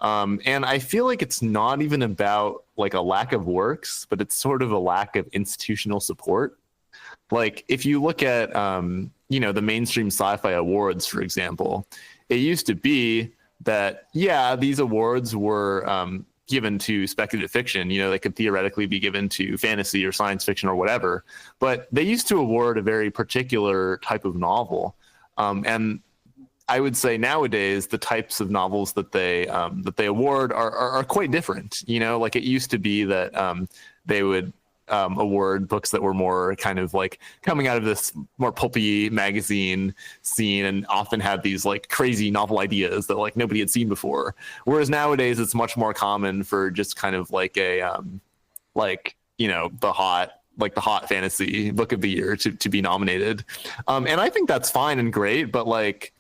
And I feel it's not even about a lack of works, but it's sort of a lack of institutional support. If you look at, the mainstream sci-fi awards, for example, it used to be that, yeah, these awards were given to speculative fiction. They could theoretically be given to fantasy or science fiction or whatever, but they used to award a very particular type of novel. And I would say nowadays the types of novels that they award are quite different. It used to be that they would award, books that were more kind of like coming out of this more pulpy magazine scene and often had these like crazy novel ideas that like nobody had seen before. Whereas nowadays it's much more common for just kind of like a like, you know, the hot fantasy book of the year to be nominated. And I think that's fine and great, but like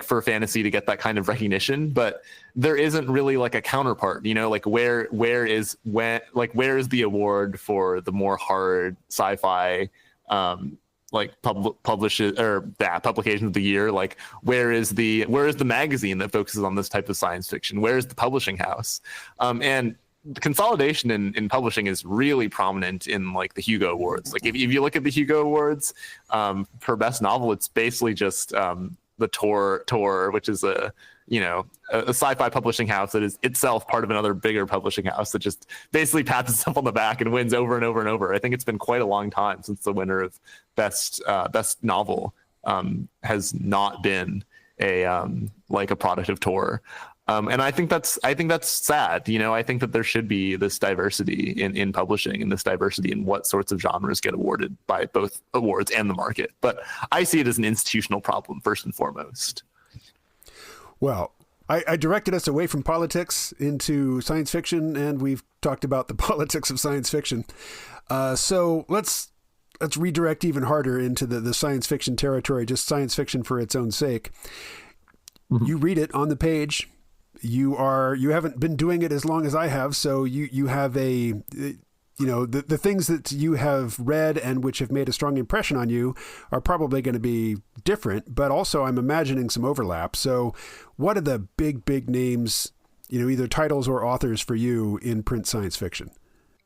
for fantasy to get that kind of recognition, but there isn't really like a counterpart, you know, like where is the award for the more hard sci-fi like publications of the year? Like where is the magazine that focuses on this type of science fiction? Where is the publishing house? And consolidation in publishing is really prominent in like the Hugo Awards. Like if you look at the Hugo Awards for best novel, it's basically just the Tor, which is a sci-fi publishing house that is itself part of another bigger publishing house that just basically pats itself on the back and wins over and over and over. I think it's been quite a long time since the winner of best novel has not been a product of Tor. And I think that's sad. You know, I think that there should be this diversity in publishing and this diversity in what sorts of genres get awarded by both awards and the market. But I see it as an institutional problem first and foremost. Well, I directed us away from politics into science fiction, and we've talked about the politics of science fiction. So let's redirect even harder into the science fiction territory, just science fiction for its own sake. Mm-hmm. You read it on the page. You haven't been doing it as long as I have, so you have the things that you have read and which have made a strong impression on you are probably going to be different, but also I'm imagining some overlap. So what are the big names, you know, either titles or authors for you in print science fiction?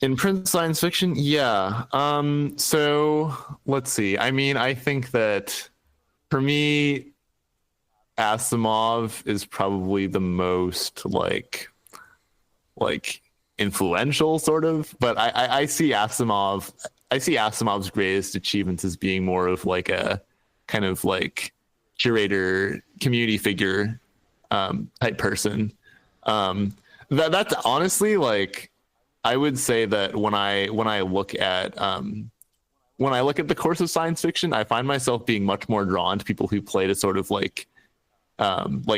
In print science fiction? Yeah. So let's see. I mean, I think that for me, Asimov is probably the most like influential sort of, but I see Asimov's greatest achievements as being more of like a kind of like curator, community figure type person. That's honestly like, I would say that when I look at the course of science fiction, I find myself being much more drawn to people who played a sort of like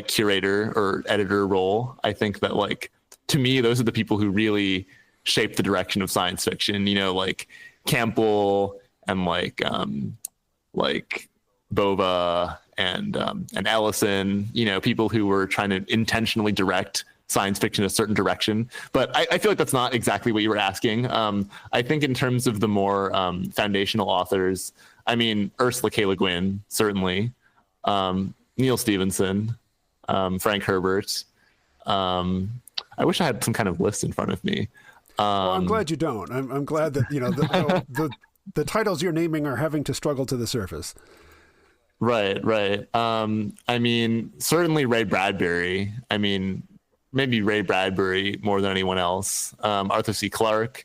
curator or editor role. I think that like, to me, those are the people who really shape the direction of science fiction, you know, like Campbell and like Bova and Ellison, you know, people who were trying to intentionally direct science fiction a certain direction. But I feel like that's not exactly what you were asking. I think in terms of the more foundational authors, I mean, Ursula K. Le Guin, certainly, Neil Stevenson, Frank Herbert. I wish I had some kind of list in front of me. Well, I'm glad you don't. I'm glad that, you know, the titles you're naming are having to struggle to the surface. Right. I mean, certainly Ray Bradbury. I mean, maybe Ray Bradbury more than anyone else. Arthur C. Clarke.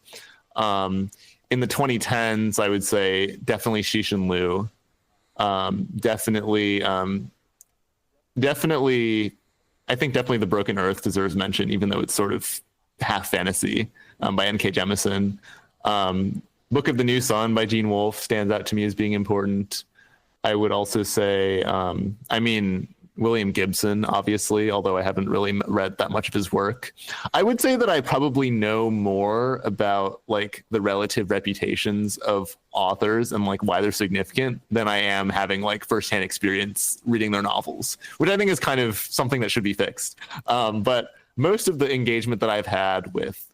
In the 2010s, I would say definitely Cixin Liu. Definitely, I think definitely The Broken Earth deserves mention, even though it's sort of half fantasy, by N.K. Jemisin. Book of the New Sun by Gene Wolfe stands out to me as being important. I would also say, I mean, William Gibson, obviously, although I haven't really read that much of his work. I would say that I probably know more about like the relative reputations of authors and like why they're significant than I am having like firsthand experience reading their novels, which I think is kind of something that should be fixed. But most of the engagement that I've had with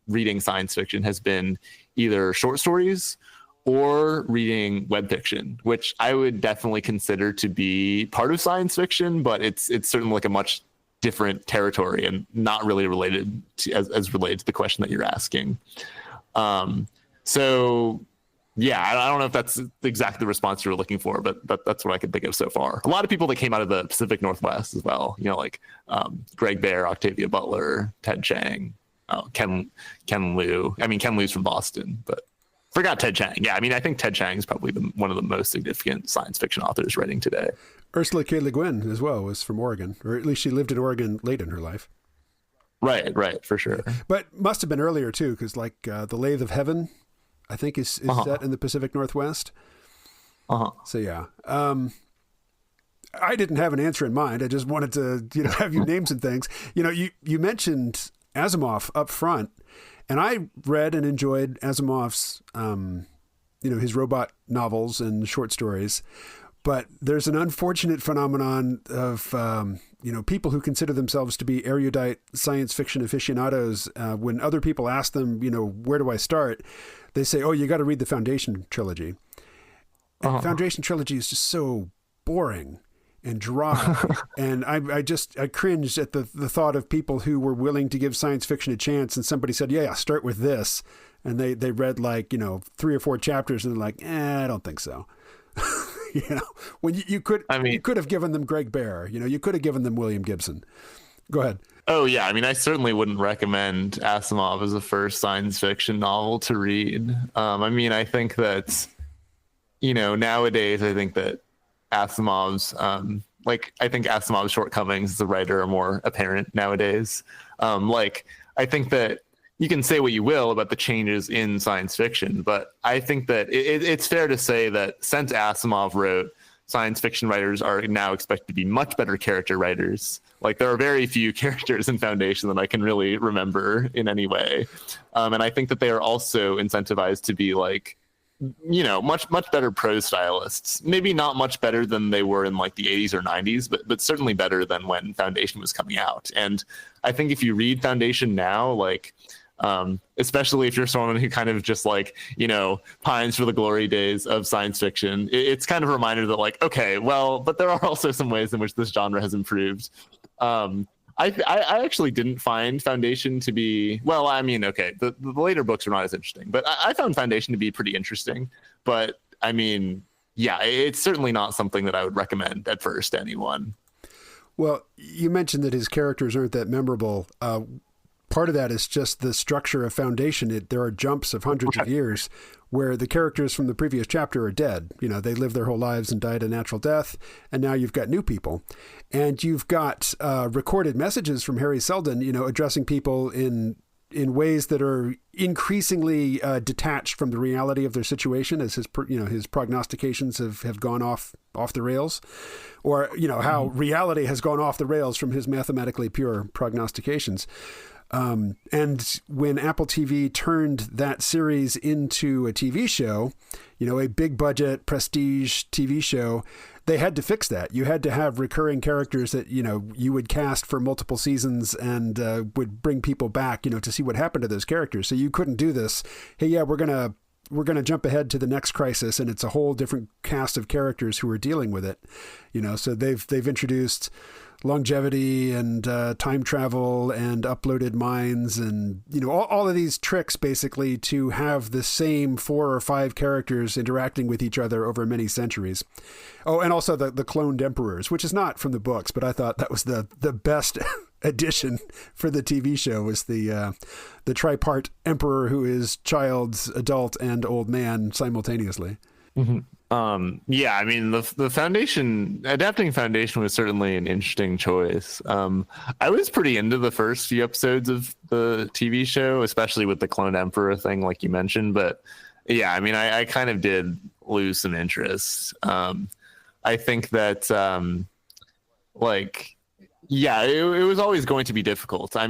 reading science fiction has been either short stories or reading web fiction, which I would definitely consider to be part of science fiction, but it's certainly like a much different territory and not really related to, as related to the question that you're asking. So yeah, I don't know if that's exactly the response you were looking for, but that's what I could think of so far. A lot of people that came out of the Pacific Northwest as well, you know, like Greg Bear, Octavia Butler, Ted Chiang, Ken Liu. I mean, Ken Liu's from Boston, but forgot Ted Chiang. Yeah, I mean, I think Ted Chiang is probably one of the most significant science fiction authors writing today. Ursula K. Le Guin as well was from Oregon, or at least she lived in Oregon late in her life. Right, for sure. But must have been earlier too, because like The Lathe of Heaven, I think is Uh-huh. set in the Pacific Northwest. Uh-huh. So yeah, I didn't have an answer in mind. I just wanted to, have you name some things. You mentioned Asimov up front, and I read and enjoyed Asimov's, his robot novels and short stories. But there's an unfortunate phenomenon of, people who consider themselves to be erudite science fiction aficionados. When other people ask them, where do I start? They say, oh, you got to read the Foundation trilogy. And the Foundation trilogy is just so boring and dry. And I cringed at the thought of people who were willing to give science fiction a chance. And somebody said, yeah, start with this. And they read 3 or 4 chapters and they're like, I don't think so. When you could have given them Greg Bear, you could have given them William Gibson. Go ahead. Oh yeah. I mean, I certainly wouldn't recommend Asimov as a first science fiction novel to read. I think that, nowadays, I think that Asimov's, I think Asimov's shortcomings as a writer are more apparent nowadays. I think that you can say what you will about the changes in science fiction, but I think that it's fair to say that since Asimov wrote, science fiction writers are now expected to be much better character writers. There are very few characters in Foundation that I can really remember in any way. And I think that they are also incentivized to be much better prose stylists. Maybe not much better than they were in the 80s or 90s, but certainly better than when Foundation was coming out. And I think if you read Foundation now, especially if you're someone who kind of just pines for the glory days of science fiction, it's kind of a reminder that okay, well, but there are also some ways in which this genre has improved. I actually didn't find Foundation to be, the later books are not as interesting, but I found Foundation to be pretty interesting. But it's certainly not something that I would recommend at first to anyone. Well, you mentioned that his characters aren't that memorable. Part of that is just the structure of Foundation. There are jumps of hundreds of years where the characters from the previous chapter are dead. They lived their whole lives and died a natural death. And now you've got new people. And you've got recorded messages from Harry Seldon, addressing people in ways that are increasingly detached from the reality of their situation as his prognostications have gone off the rails, or, how reality has gone off the rails from his mathematically pure prognostications. And when Apple TV turned that series into a TV show, a big budget prestige TV show, they had to fix that. You had to have recurring characters that, you would cast for multiple seasons and would bring people back, to see what happened to those characters. So you couldn't do this. Hey, yeah, we're going to jump ahead to the next crisis, and it's a whole different cast of characters who are dealing with it. So they've introduced longevity and time travel and uploaded minds and all of these tricks basically to have the same 4 or 5 characters interacting with each other over many centuries. Oh, and also the cloned emperors, which is not from the books, but I thought that was the best addition for the TV show, was the tripart emperor who is child, adult, and old man simultaneously. Mm-hmm. The Foundation, adapting Foundation was certainly an interesting choice. I was pretty into the first few episodes of the TV show, especially with the clone emperor thing, like you mentioned. But yeah, I kind of did lose some interest. I think that, it was always going to be difficult. I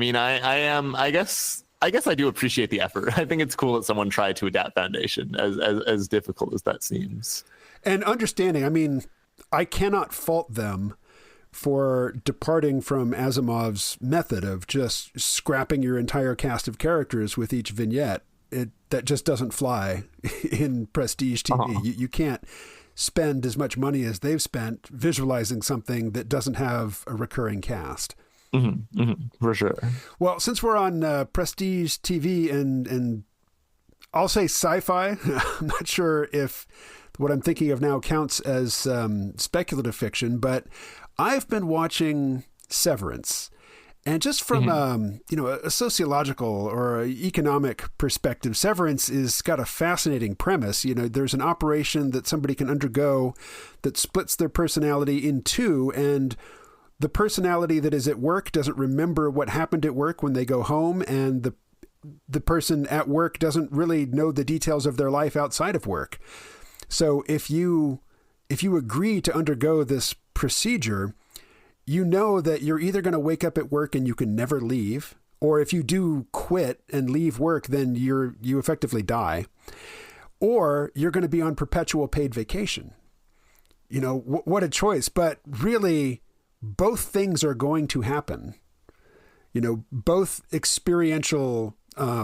guess I do appreciate the effort. I think it's cool that someone tried to adapt Foundation, as difficult as that seems. And understanding, I cannot fault them for departing from Asimov's method of just scrapping your entire cast of characters with each vignette. That just doesn't fly in prestige TV. Uh-huh. You can't spend as much money as they've spent visualizing something that doesn't have a recurring cast. Mm-hmm, mm-hmm, for sure. Well, since we're on prestige TV and I'll say sci-fi, I'm not sure if what I'm thinking of now counts as speculative fiction, but I've been watching Severance. And just from a sociological or economic perspective, Severance is got a fascinating premise. There's an operation that somebody can undergo that splits their personality in two, and the personality that is at work doesn't remember what happened at work when they go home, and the person at work doesn't really know the details of their life outside of work. So if you agree to undergo this procedure, you know that you're either going to wake up at work and you can never leave, or if you do quit and leave work, then you effectively die, or you're going to be on perpetual paid vacation. You know, what a choice. But really, both things are going to happen. You know, both experiential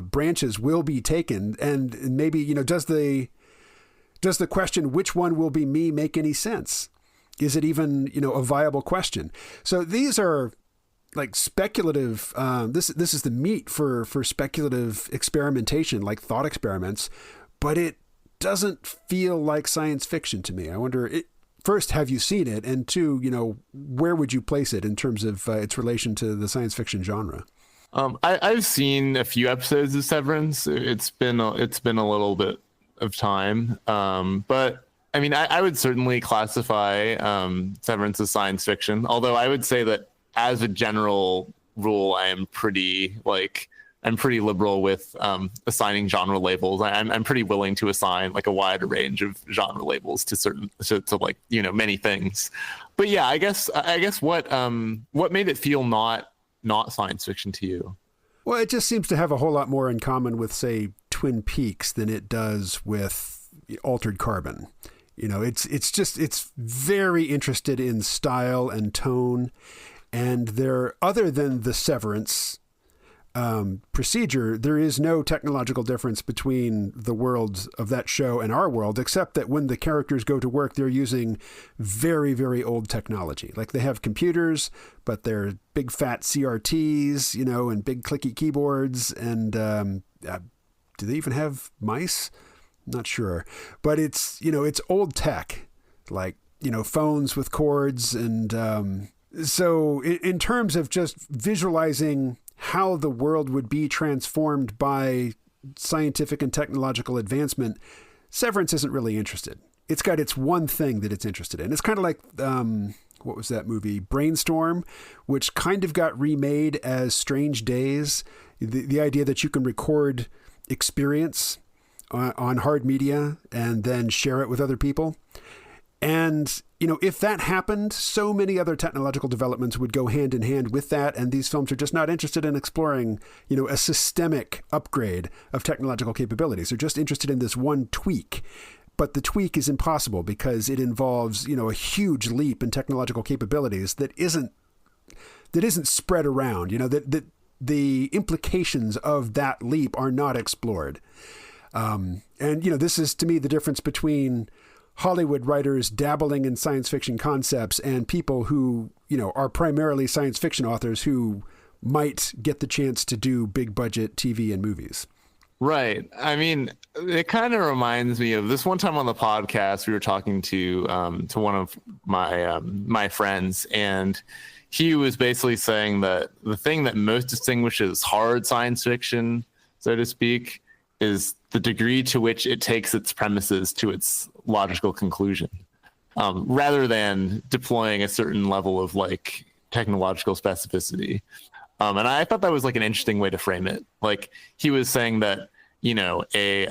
branches will be taken. And maybe, you know, does the question, which one will be me, make any sense? Is it even, you know, a viable question? So these are like speculative. This is the meat for speculative experimentation, like thought experiments, but it doesn't feel like science fiction to me. I wonder, first, have you seen it? And two, you know, where would you place it in terms of its relation to the science fiction genre? I've seen a few episodes of Severance. It's been a little bit of time, but I mean, I would certainly classify Severance as science fiction. Although I would say that as a general rule, I'm pretty liberal with assigning genre labels. I'm pretty willing to assign like a wider range of genre labels to like, you know, many things. But yeah, I guess what made it feel not science fiction to you? Well, it just seems to have a whole lot more in common with, say, Twin Peaks than it does with Altered Carbon. You know, it's very interested in style and tone, and other than the severance procedure, there is no technological difference between the worlds of that show and our world, except that when the characters go to work, they're using very, very old technology. Like they have computers, but they're big fat CRTs, you know, and big clicky keyboards. And do they even have mice? Not sure. But it's, you know, it's old tech, like, you know, phones with cords. And so in terms of just visualizing how the world would be transformed by scientific and technological advancement, Severance isn't really interested. It's got its one thing that it's interested in. It's kind of like, what was that movie? Brainstorm, which kind of got remade as Strange Days. The idea that you can record experience on hard media and then share it with other people. And, you know, if that happened, so many other technological developments would go hand in hand with that. And these films are just not interested in exploring, you know, a systemic upgrade of technological capabilities. They're just interested in this one tweak. But the tweak is impossible because it involves, you know, a huge leap in technological capabilities that isn't spread around, you know, that the implications of that leap are not explored. And, you know, this is to me the difference between Hollywood writers dabbling in science fiction concepts and people who, you know, are primarily science fiction authors who might get the chance to do big budget TV and movies. Right. I mean, it kind of reminds me of this one time on the podcast. We were talking to one of my friends, and he was basically saying that the thing that most distinguishes hard science fiction, so to speak, is the degree to which it takes its premises to its logical conclusion, rather than deploying a certain level of like technological specificity. And I thought that was like an interesting way to frame it. Like he was saying that, you know, a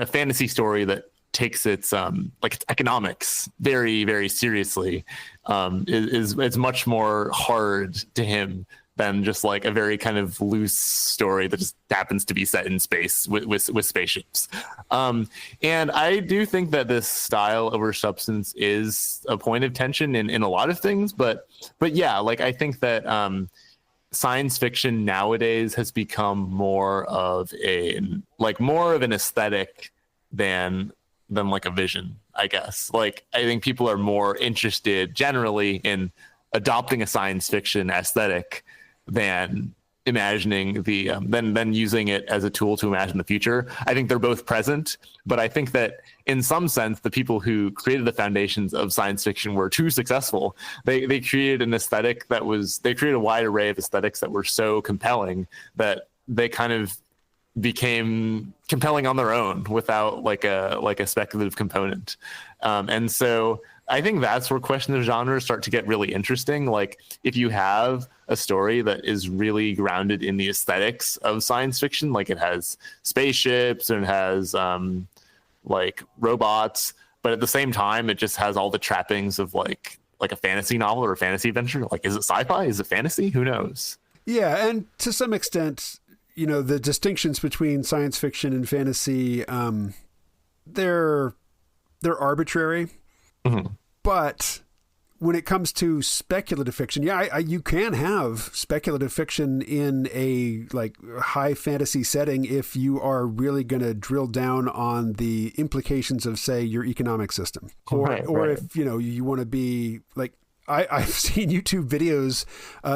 fantasy story that takes its like its economics very, very seriously is much more hard to him than just like a very kind of loose story that just happens to be set in space with spaceships. And I do think that this style over substance is a point of tension in a lot of things, but yeah, like I think that science fiction nowadays has become more of an aesthetic than like a vision, I guess. Like I think people are more interested generally in adopting a science fiction aesthetic than imagining than using it as a tool to imagine the future. I think they're both present, but I think that in some sense, the people who created the foundations of science fiction were too successful. They created an aesthetic they created a wide array of aesthetics that were so compelling that they kind of became compelling on their own without like a speculative component. And so I think that's where questions of genre start to get really interesting. Like if you have a story that is really grounded in the aesthetics of science fiction, like it has spaceships and it has like robots, but at the same time it just has all the trappings of like a fantasy novel or a fantasy adventure. Like, is it sci-fi? Is it fantasy? Who knows? Yeah, and to some extent, the distinctions between science fiction and fantasy, they're arbitrary. Mm-hmm. But when it comes to speculative fiction, you can have speculative fiction in a like high fantasy setting if you are really going to drill down on the implications of, say, your economic system, or if you want to be like. I've seen YouTube videos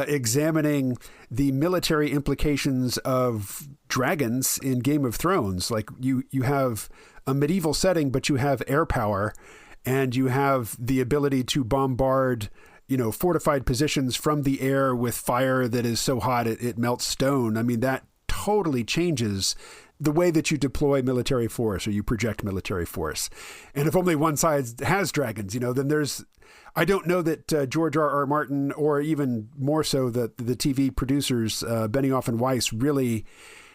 examining the military implications of dragons in Game of Thrones. Like you have a medieval setting, but you have air power, and you have the ability to bombard, fortified positions from the air with fire that is so hot it melts stone. I mean, that totally changes the way that you deploy military force or you project military force. And if only one side has dragons, then there's... I don't know that George R.R. Martin, or even more so the TV producers, Benioff and Weiss, really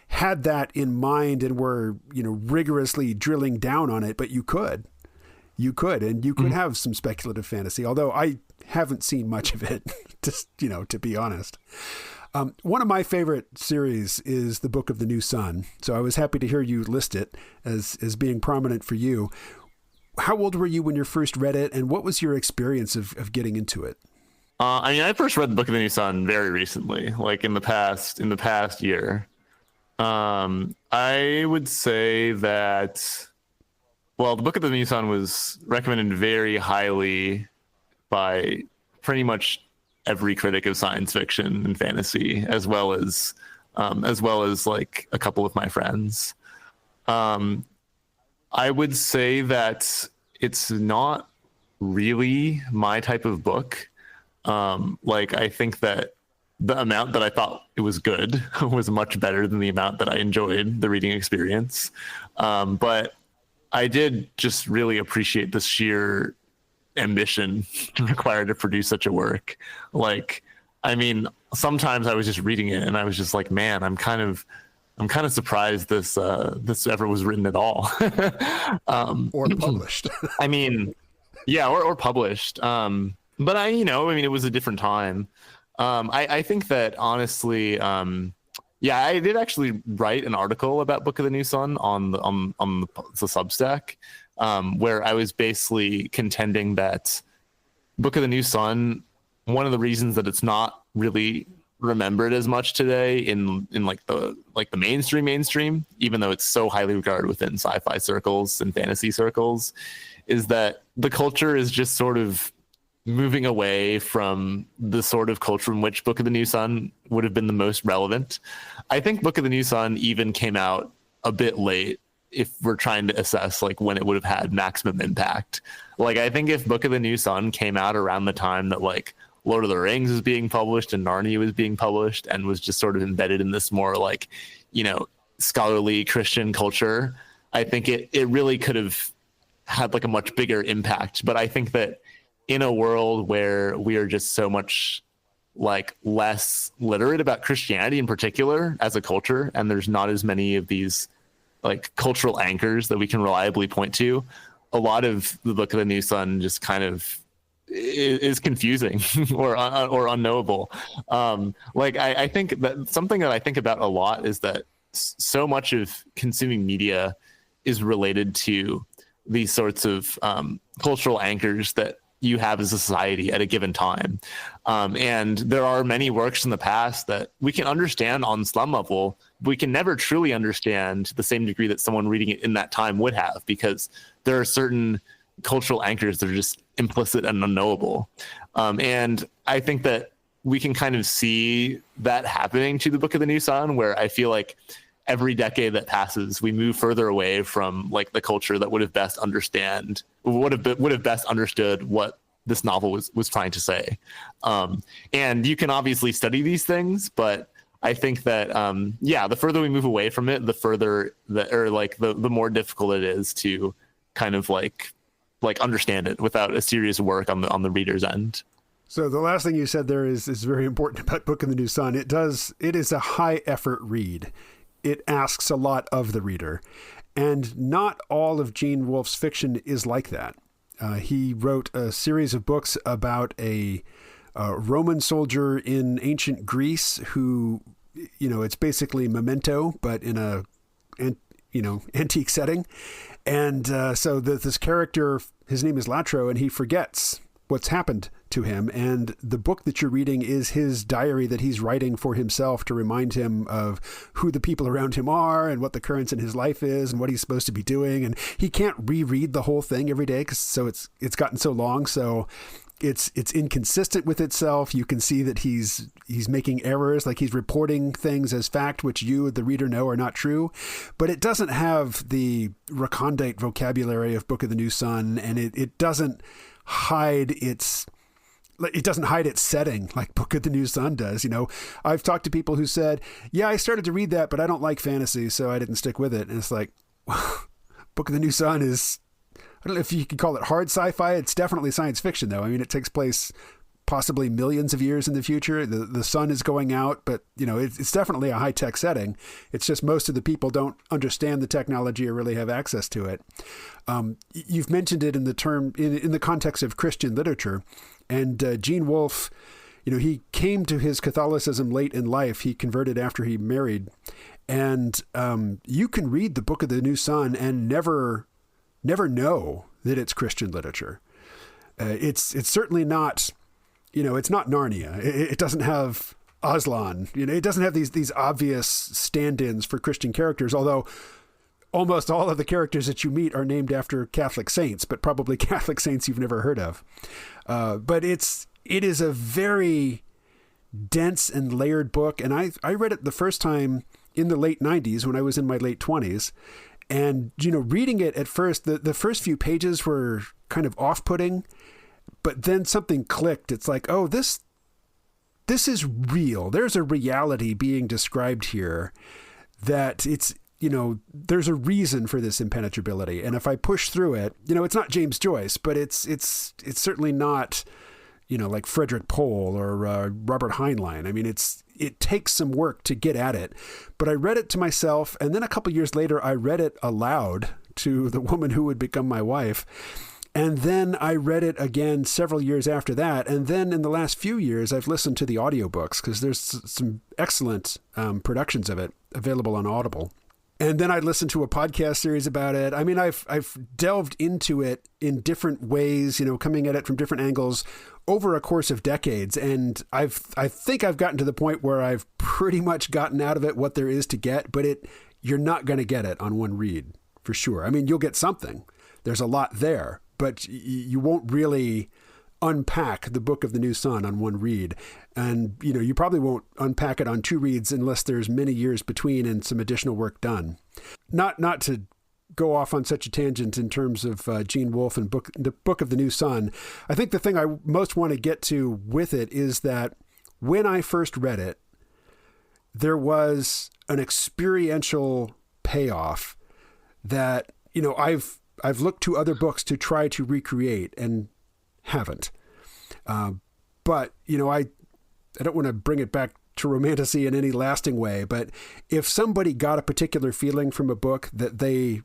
had that in mind and were, rigorously drilling down on it. But you could, and you could have some speculative fantasy, although I haven't seen much of it, just, to be honest. One of my favorite series is The Book of the New Sun. So I was happy to hear you list it as being prominent for you. How old were you when you first read it, and what was your experience of getting into it? I first read The Book of the New Sun very recently, like in the past year. I would say that, well, The Book of the New Sun was recommended very highly by pretty much every critic of science fiction and fantasy, as well as like a couple of my friends. I would say that it's not really my type of book. Like, I think that the amount that I thought it was good was much better than the amount that I enjoyed the reading experience. But I did just really appreciate the sheer ambition required to produce such a work. Like, I mean, sometimes I was just reading it and I was just like, man, I'm kind of surprised this ever was written at all. Or published. I mean, yeah, or published. But it was a different time. I think that honestly, I did actually write an article about Book of the New Sun on the Substack, where I was basically contending that Book of the New Sun, one of the reasons that it's not really remembered as much today in the mainstream, even though it's so highly regarded within sci-fi circles and fantasy circles, is that the culture is just sort of moving away from the sort of culture in which Book of the New Sun would have been the most relevant. I think Book of the New Sun even came out a bit late if we're trying to assess like when it would have had maximum impact. Like, I think if Book of the New Sun came out around the time that like Lord of the Rings was being published and Narnia was being published and was just sort of embedded in this more like, scholarly Christian culture, I think it really could have had like a much bigger impact. But I think that in a world where we are just so much like less literate about Christianity in particular as a culture, and there's not as many of these like cultural anchors that we can reliably point to, a lot of the Book of the New Sun just kind of is confusing or unknowable. I think that something that I think about a lot is that so much of consuming media is related to these sorts of cultural anchors that you have as a society at a given time. And there are many works in the past that we can understand on some level. We can never truly understand to the same degree that someone reading it in that time would have, because there are certain cultural anchors that are just implicit and unknowable. And I think that we can kind of see that happening to the Book of the New Sun, where I feel like every decade that passes, we move further away from like the culture that would have best understood what this novel was trying to say. And you can obviously study these things, but I think that the further we move away from it, the more difficult it is to kind of like like understand it without a serious work on the reader's end. So the last thing you said there is very important about Book of the New Sun. It is a high effort read. It asks a lot of the reader. And not all of Gene Wolfe's fiction is like that. He wrote a series of books about a Roman soldier in ancient Greece who, it's basically Memento, but in a, antique setting. And so this character, his name is Latro, and he forgets what's happened to him. And the book that you're reading is his diary that he's writing for himself to remind him of who the people around him are and what the currents in his life is and what he's supposed to be doing. And he can't reread the whole thing every day so it's gotten so long. So it's inconsistent with itself. You can see that he's making errors, like he's reporting things as fact, which you, the reader, know are not true. But it doesn't have the recondite vocabulary of Book of the New Sun, and it doesn't hide its setting like Book of the New Sun does. I've talked to people who said, yeah, I started to read that, but I don't like fantasy, so I didn't stick with it. And it's like, Book of the New Sun is, I don't know if you could call it hard sci-fi. It's definitely science fiction, though. I mean, it takes place possibly millions of years in the future. The sun is going out, but it's definitely a high-tech setting. It's just most of the people don't understand the technology or really have access to it. You've mentioned it in the term in the context of Christian literature, and Gene Wolfe, he came to his Catholicism late in life. He converted after he married, and you can read the Book of the New Sun and never know that it's Christian literature. It's certainly not. It's not Narnia. It doesn't have Aslan. It doesn't have these obvious stand-ins for Christian characters, although almost all of the characters that you meet are named after Catholic saints, but probably Catholic saints you've never heard of. But it is a very dense and layered book. And I read it the first time in the late 90s when I was in my late 20s. And, reading it at first, the first few pages were kind of off-putting. But then something clicked. It's like, oh, this is real. There's a reality being described here that it's, there's a reason for this impenetrability. And if I push through it, it's not James Joyce, but it's certainly not, like Frederick Pohl or Robert Heinlein. I mean, it takes some work to get at it. But I read it to myself. And then a couple years later, I read it aloud to the woman who would become my wife. And then I read it again several years after that. And then in the last few years, I've listened to the audiobooks because there's some excellent productions of it available on Audible. And then I listened to a podcast series about it. I mean, I've delved into it in different ways, coming at it from different angles over a course of decades. And I think I've gotten to the point where I've pretty much gotten out of it what there is to get, but you're not going to get it on one read for sure. I mean, you'll get something. There's a lot there. But you won't really unpack the Book of the New Sun on one read. And, you probably won't unpack it on two reads unless there's many years between and some additional work done. Not to go off on such a tangent in terms of Gene Wolfe and the Book of the New Sun. I think the thing I most want to get to with it is that when I first read it, there was an experiential payoff that, I've looked to other books to try to recreate and haven't. But, I don't want to bring it back to romantasy in any lasting way, but if somebody got a particular feeling from a book that they,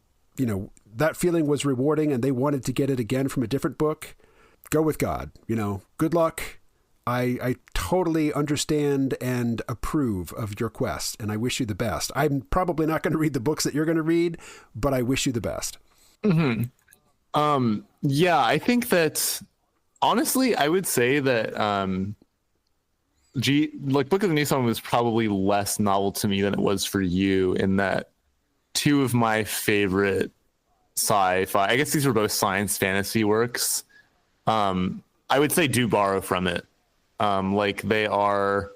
that feeling was rewarding and they wanted to get it again from a different book, go with God. Good luck. I totally understand and approve of your quest, and I wish you the best. I'm probably not going to read the books that you're going to read, but I wish you the best. Mm-hmm. Yeah, I think that honestly, I would say that Book of the New Sun was probably less novel to me than it was for you, in that two of my favorite sci-fi, I guess these were both science fantasy works, I would say do borrow from it. Like they are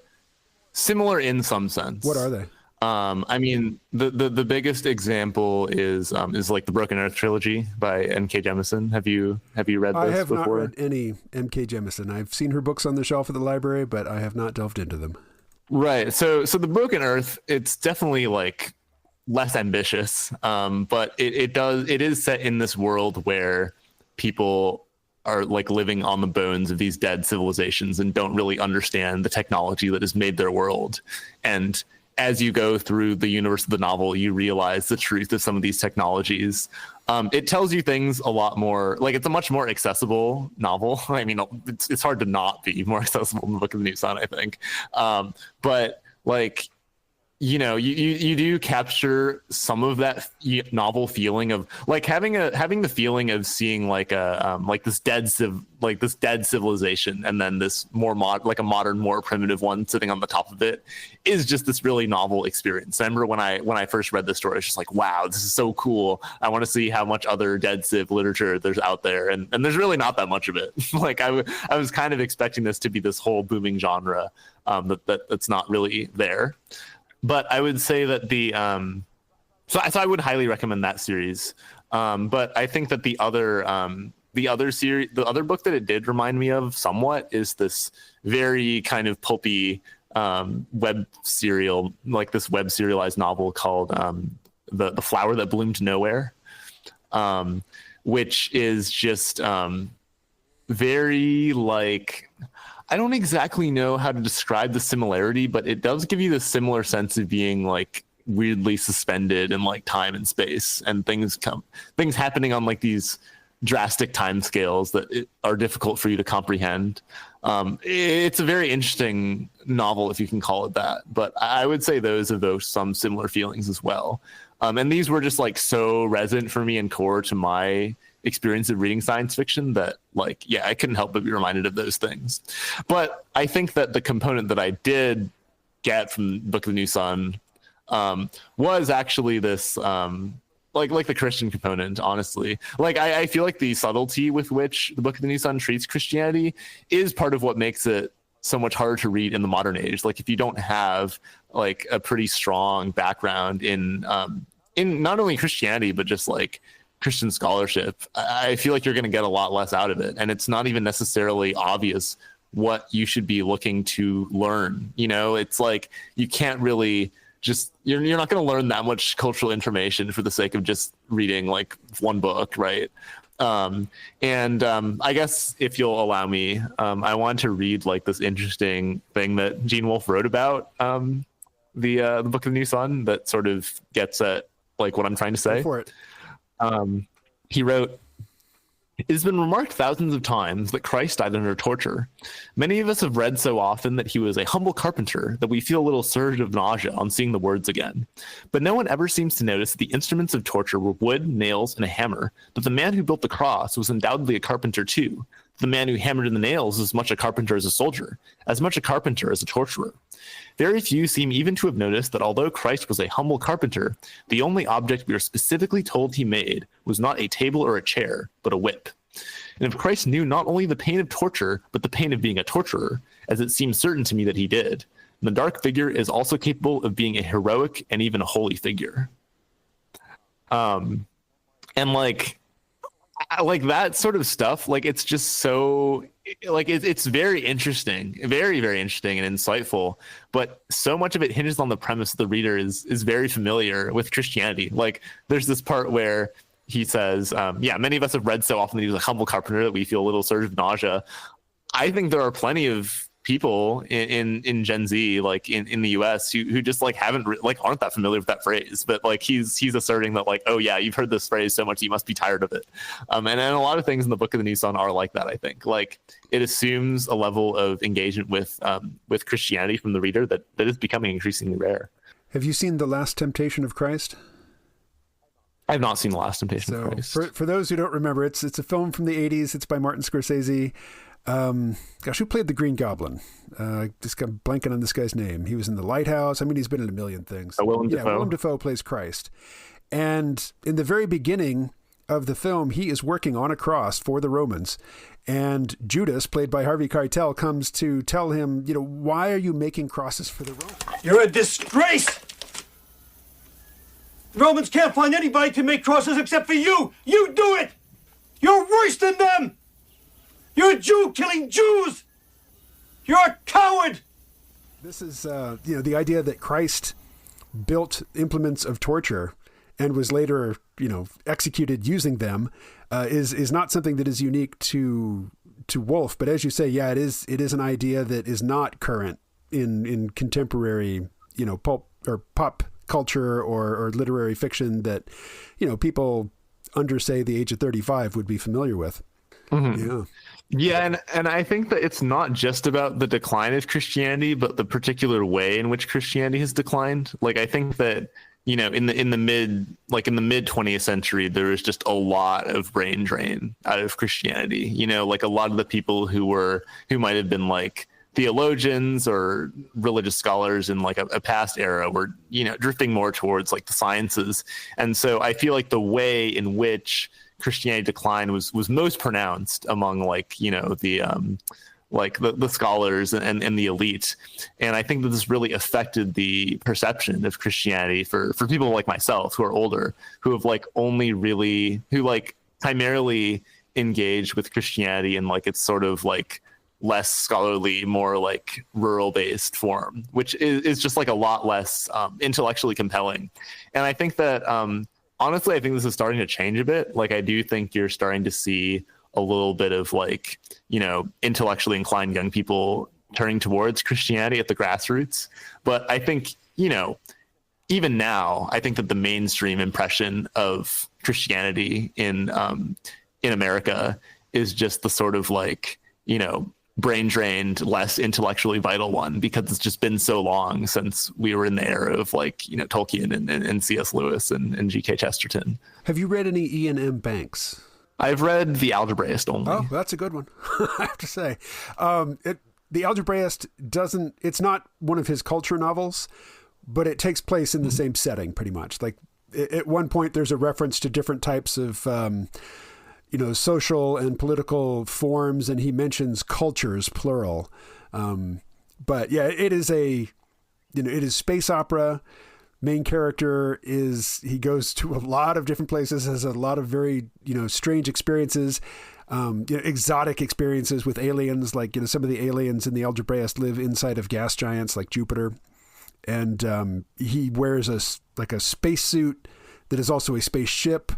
similar in some sense. What are they? I mean, the biggest example is like the Broken Earth trilogy by N.K. Jemisin. Have you read this before? I have not read any N.K. Jemisin. I've seen her books on the shelf at the library, but I have not delved into them. Right. So the Broken Earth, it's definitely like less ambitious, but it is set in this world where people are like living on the bones of these dead civilizations and don't really understand the technology that has made their world. And as you go through the universe of the novel, you realize the truth of some of these technologies. It tells you things a lot more, like it's a much more accessible novel. I mean, it's hard to not be more accessible than the Book of the New Sun, I think. But like, you know, you do capture some of that novel feeling of like having the feeling of seeing like this dead civilization, and then this more a modern, more primitive one sitting on the top of it is just this really novel experience. I remember when I first read this story, it's just like, wow, this is so cool. I want to see how much other dead civ literature there's out there, and there's really not that much of it. Like I was kind of expecting this to be this whole booming genre that's not really there. But I would say that so I would highly recommend that series. But I think that the other book that it did remind me of somewhat is this very kind of pulpy web serialized novel called the Flower That Bloomed Nowhere, which is just very like. I don't exactly know how to describe the similarity, but it does give you the similar sense of being like weirdly suspended in like time and space, and things happening on like these drastic time scales that are difficult for you to comprehend. It's a very interesting novel, if you can call it that, but I would say those evoke some similar feelings as well. And these were just like so resonant for me and core to my experience of reading science fiction that like, yeah, I couldn't help but be reminded of those things. But I think that the component that I did get from Book of the New Sun was actually this like the Christian component, honestly. Like I feel like the subtlety with which the Book of the New Sun treats Christianity is part of what makes it so much harder to read in the modern age. Like if you don't have like a pretty strong background in not only Christianity, but just like Christian scholarship, I feel like you're going to get a lot less out of it. And it's not even necessarily obvious what you should be looking to learn. You know, it's like you can't really just, you're not going to learn that much cultural information for the sake of just reading like one book, right? I guess if you'll allow me, I want to read like this interesting thing that Gene Wolfe wrote about the Book of the New Sun that sort of gets at like what I'm trying to say. Go for it. He wrote, "It has been remarked thousands of times that Christ died under torture. Many of us have read so often that he was a humble carpenter that we feel a little surge of nausea on seeing the words again. But no one ever seems to notice that the instruments of torture were wood, nails, and a hammer, that the man who built the cross was undoubtedly a carpenter too. The man who hammered in the nails is as much a carpenter as a soldier, as much a carpenter as a torturer. Very few seem even to have noticed that although Christ was a humble carpenter, the only object we are specifically told he made was not a table or a chair, but a whip. And if Christ knew not only the pain of torture, but the pain of being a torturer, as it seems certain to me that he did, the dark figure is also capable of being a heroic and even a holy figure." And like that sort of stuff, like it's just so like it's very interesting, very, very interesting and insightful, but so much of it hinges on the premise that the reader is very familiar with Christianity. Like there's this part where he says, many of us have read so often that he was a humble carpenter that we feel a little surge of nausea. I think there are plenty of people in Gen Z, like in the US who just like aren't that familiar with that phrase, but like he's asserting that like, oh yeah, you've heard this phrase so much you must be tired of it. And a lot of things in the Book of the New Sun are like that. I think like it assumes a level of engagement with Christianity from the reader that is becoming increasingly rare. Have you seen The Last Temptation of Christ? I've not seen The Last Temptation of Christ. For those who don't remember, it's a film from the 80s. It's by Martin Scorsese. Who played the Green Goblin? Just got blanking on this guy's name. He was in The Lighthouse. I mean, he's been in a million things. Willem Dafoe. Willem Dafoe plays Christ. And in the very beginning of the film, he is working on a cross for the Romans. And Judas, played by Harvey Keitel, comes to tell him, why are you making crosses for the Romans? You're a disgrace! The Romans can't find anybody to make crosses except for you! You do it! You're worse than them! You're a Jew killing Jews! You're a coward! This is, the idea that Christ built implements of torture and was later, executed using them, is not something that is unique to Woolf. But as you say, yeah, it is an idea that is not current in contemporary, pulp or pop culture or literary fiction that, people under, say, the age of 35 would be familiar with. Mm-hmm. Yeah. Yeah, and I think that it's not just about the decline of Christianity, but the particular way in which Christianity has declined. Like, I think that, in the mid 20th century, there was just a lot of brain drain out of Christianity. Like a lot of the people who might have been like theologians or religious scholars in like a past era were, drifting more towards like the sciences. And so I feel like the way in which Christianity decline was most pronounced among the scholars and the elite. And I think that this really affected the perception of Christianity for people like myself who are older, who have primarily engaged with Christianity in like its sort of like less scholarly, more like rural based form, which is just like a lot less intellectually compelling. And I think that honestly, I think this is starting to change a bit. Like, I do think you're starting to see a little bit of like, intellectually inclined young people turning towards Christianity at the grassroots. But I think, even now, I think that the mainstream impression of Christianity in America is just the sort of like, brain drained, less intellectually vital one, because it's just been so long since we were in the era of like, Tolkien and C.S. Lewis and G.K. Chesterton. Have you read any Ian M. Banks? I've read The Algebraist only. Oh, that's a good one, I have to say. The Algebraist it's not one of his culture novels, but it takes place in the same setting pretty much. Like at one point there's a reference to different types of, social and political forms, and he mentions cultures, plural. But yeah, it is it is space opera. Main character he goes to a lot of different places, has a lot of very, strange experiences, exotic experiences with aliens. Like, some of the aliens in the Algebraist live inside of gas giants like Jupiter. And he wears a spacesuit that is also a spaceship,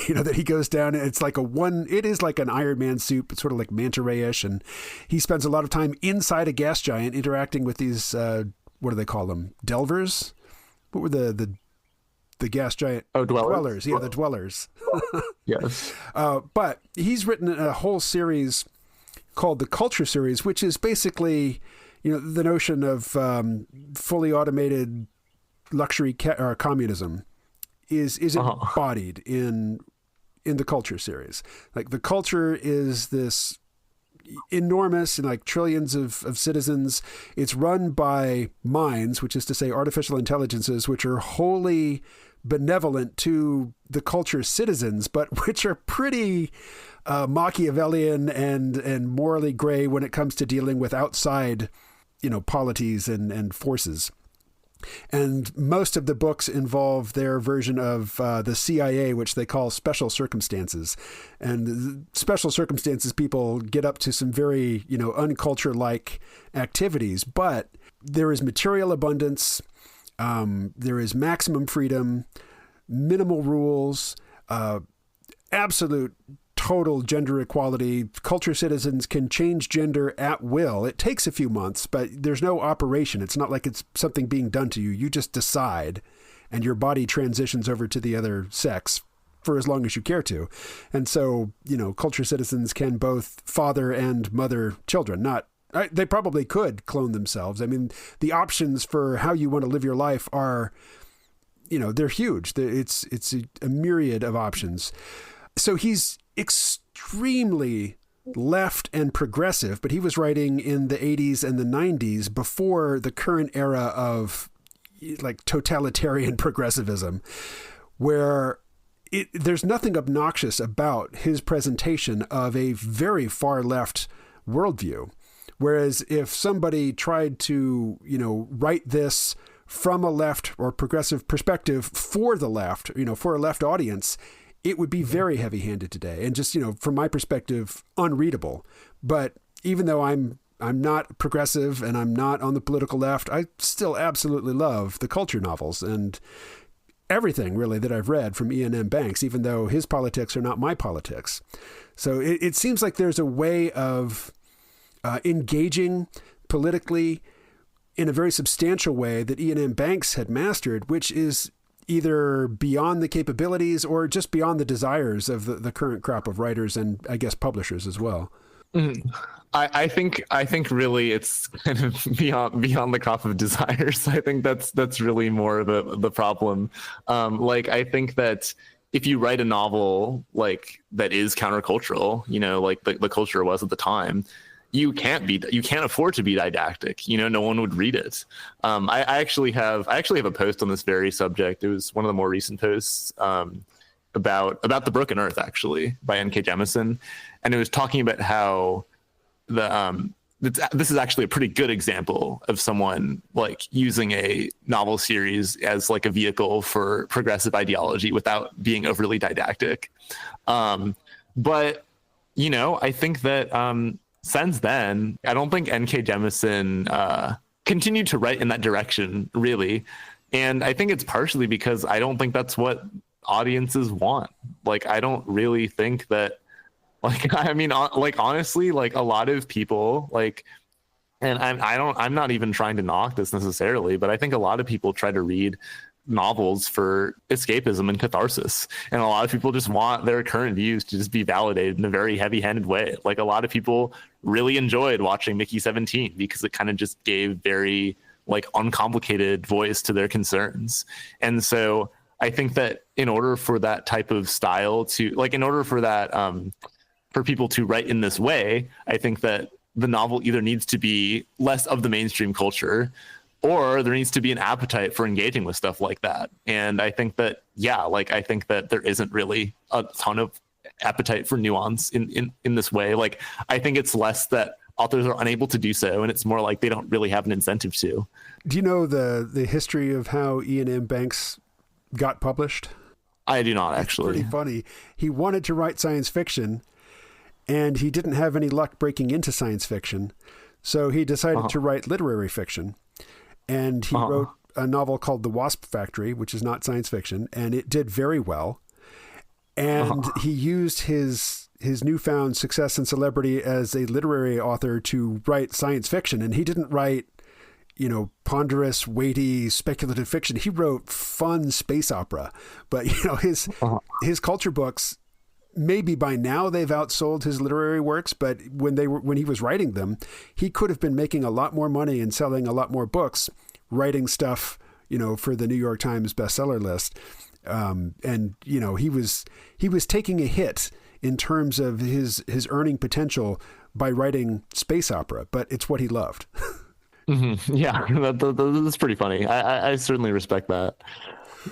that he goes down. It's like it is like an Iron Man suit, but sort of like manta ray-ish. And he spends a lot of time inside a gas giant interacting with these, what do they call them? Delvers? What were the gas giant? Oh, dwellers. Yeah, the dwellers. Yes. But he's written a whole series called the Culture Series, which is basically, the notion of fully automated luxury communism is embodied in the Culture Series. Like, the culture is this enormous and like trillions of citizens. It's run by minds, which is to say artificial intelligences, which are wholly benevolent to the culture's citizens, but which are pretty Machiavellian and morally gray when it comes to dealing with outside, polities and forces. And most of the books involve their version of the CIA, which they call special circumstances. And the special circumstances people get up to some very, unculture-like activities. But there is material abundance. There is maximum freedom, minimal rules, absolute total gender equality. Culture citizens can change gender at will. It takes a few months, but there's no operation. It's not like it's something being done to you. You just decide, and your body transitions over to the other sex for as long as you care to. And so, culture citizens can both father and mother children. They probably could clone themselves. I mean, the options for how you want to live your life are, they're huge. It's a myriad of options. So he's extremely left and progressive, but he was writing in the 80s and the 90s before the current era of like totalitarian progressivism, where there's nothing obnoxious about his presentation of a very far left worldview. Whereas if somebody tried to, write this from a left or progressive perspective for the left, for a left audience, it would be very heavy-handed today and just, from my perspective, unreadable. But even though I'm not progressive and I'm not on the political left, I still absolutely love the culture novels. And everything really that I've read from Iain M. Banks, even though his politics are not my politics. So it seems like there's a way of engaging politically in a very substantial way that Iain M. Banks had mastered, which is either beyond the capabilities or just beyond the desires of the current crop of writers and I guess publishers as well. I think really it's kind of beyond the crop of desires. I think that's really more the problem. Like I think that if you write a novel like that is countercultural, like the culture was at the time, you can't afford to be didactic. No one would read it. I actually have a post on this very subject. It was one of the more recent posts about The Broken Earth, actually, by N.K. Jemisin, and it was talking about how this is actually a pretty good example of someone like using a novel series as like a vehicle for progressive ideology without being overly didactic. But I think that since then, I don't think N.K. Jemisin continued to write in that direction, really. And I think it's partially because I don't think that's what audiences want. Like, I don't really think that, like, I mean, like, honestly, like a lot of people, like, and I'm not even trying to knock this necessarily, but I think a lot of people try to read novels for escapism and catharsis, and a lot of people just want their current views to just be validated in a very heavy-handed way. Like a lot of people really enjoyed watching Mickey 17 because it kind of just gave very like uncomplicated voice to their concerns. And so I think that in order for that type of style to, like, in order for that for people to write in this way, I think that the novel either needs to be less of the mainstream culture, or there needs to be an appetite for engaging with stuff like that. And I think that, I think that there isn't really a ton of appetite for nuance in this way. Like, I think it's less that authors are unable to do so, and it's more like they don't really have an incentive to. Do you know the history of how Iain M. Banks got published? I do not, actually. It's pretty funny. He wanted to write science fiction, and he didn't have any luck breaking into science fiction. So he decided to write literary fiction. And he wrote a novel called The Wasp Factory, which is not science fiction, and it did very well. And he used his newfound success and celebrity as a literary author to write science fiction. And he didn't write, ponderous, weighty, speculative fiction. He wrote fun space opera. But, his culture books, maybe by now they've outsold his literary works, but when he was writing them, he could have been making a lot more money and selling a lot more books, writing stuff, for the New York Times bestseller list. And he was taking a hit in terms of his earning potential by writing space opera, but it's what he loved. Mm-hmm. Yeah, that's pretty funny. I certainly respect that.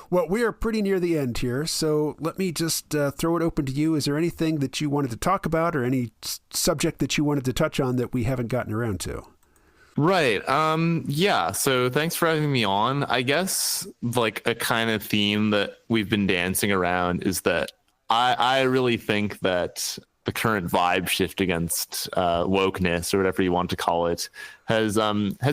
Well, we are pretty near the end here, so let me just throw it open to you. Is there anything that you wanted to talk about or any subject that you wanted to touch on that we haven't gotten around to? Right. Yeah. So thanks for having me on. I guess like a kind of theme that we've been dancing around is that I really think that the current vibe shift against wokeness, or whatever you want to call it, has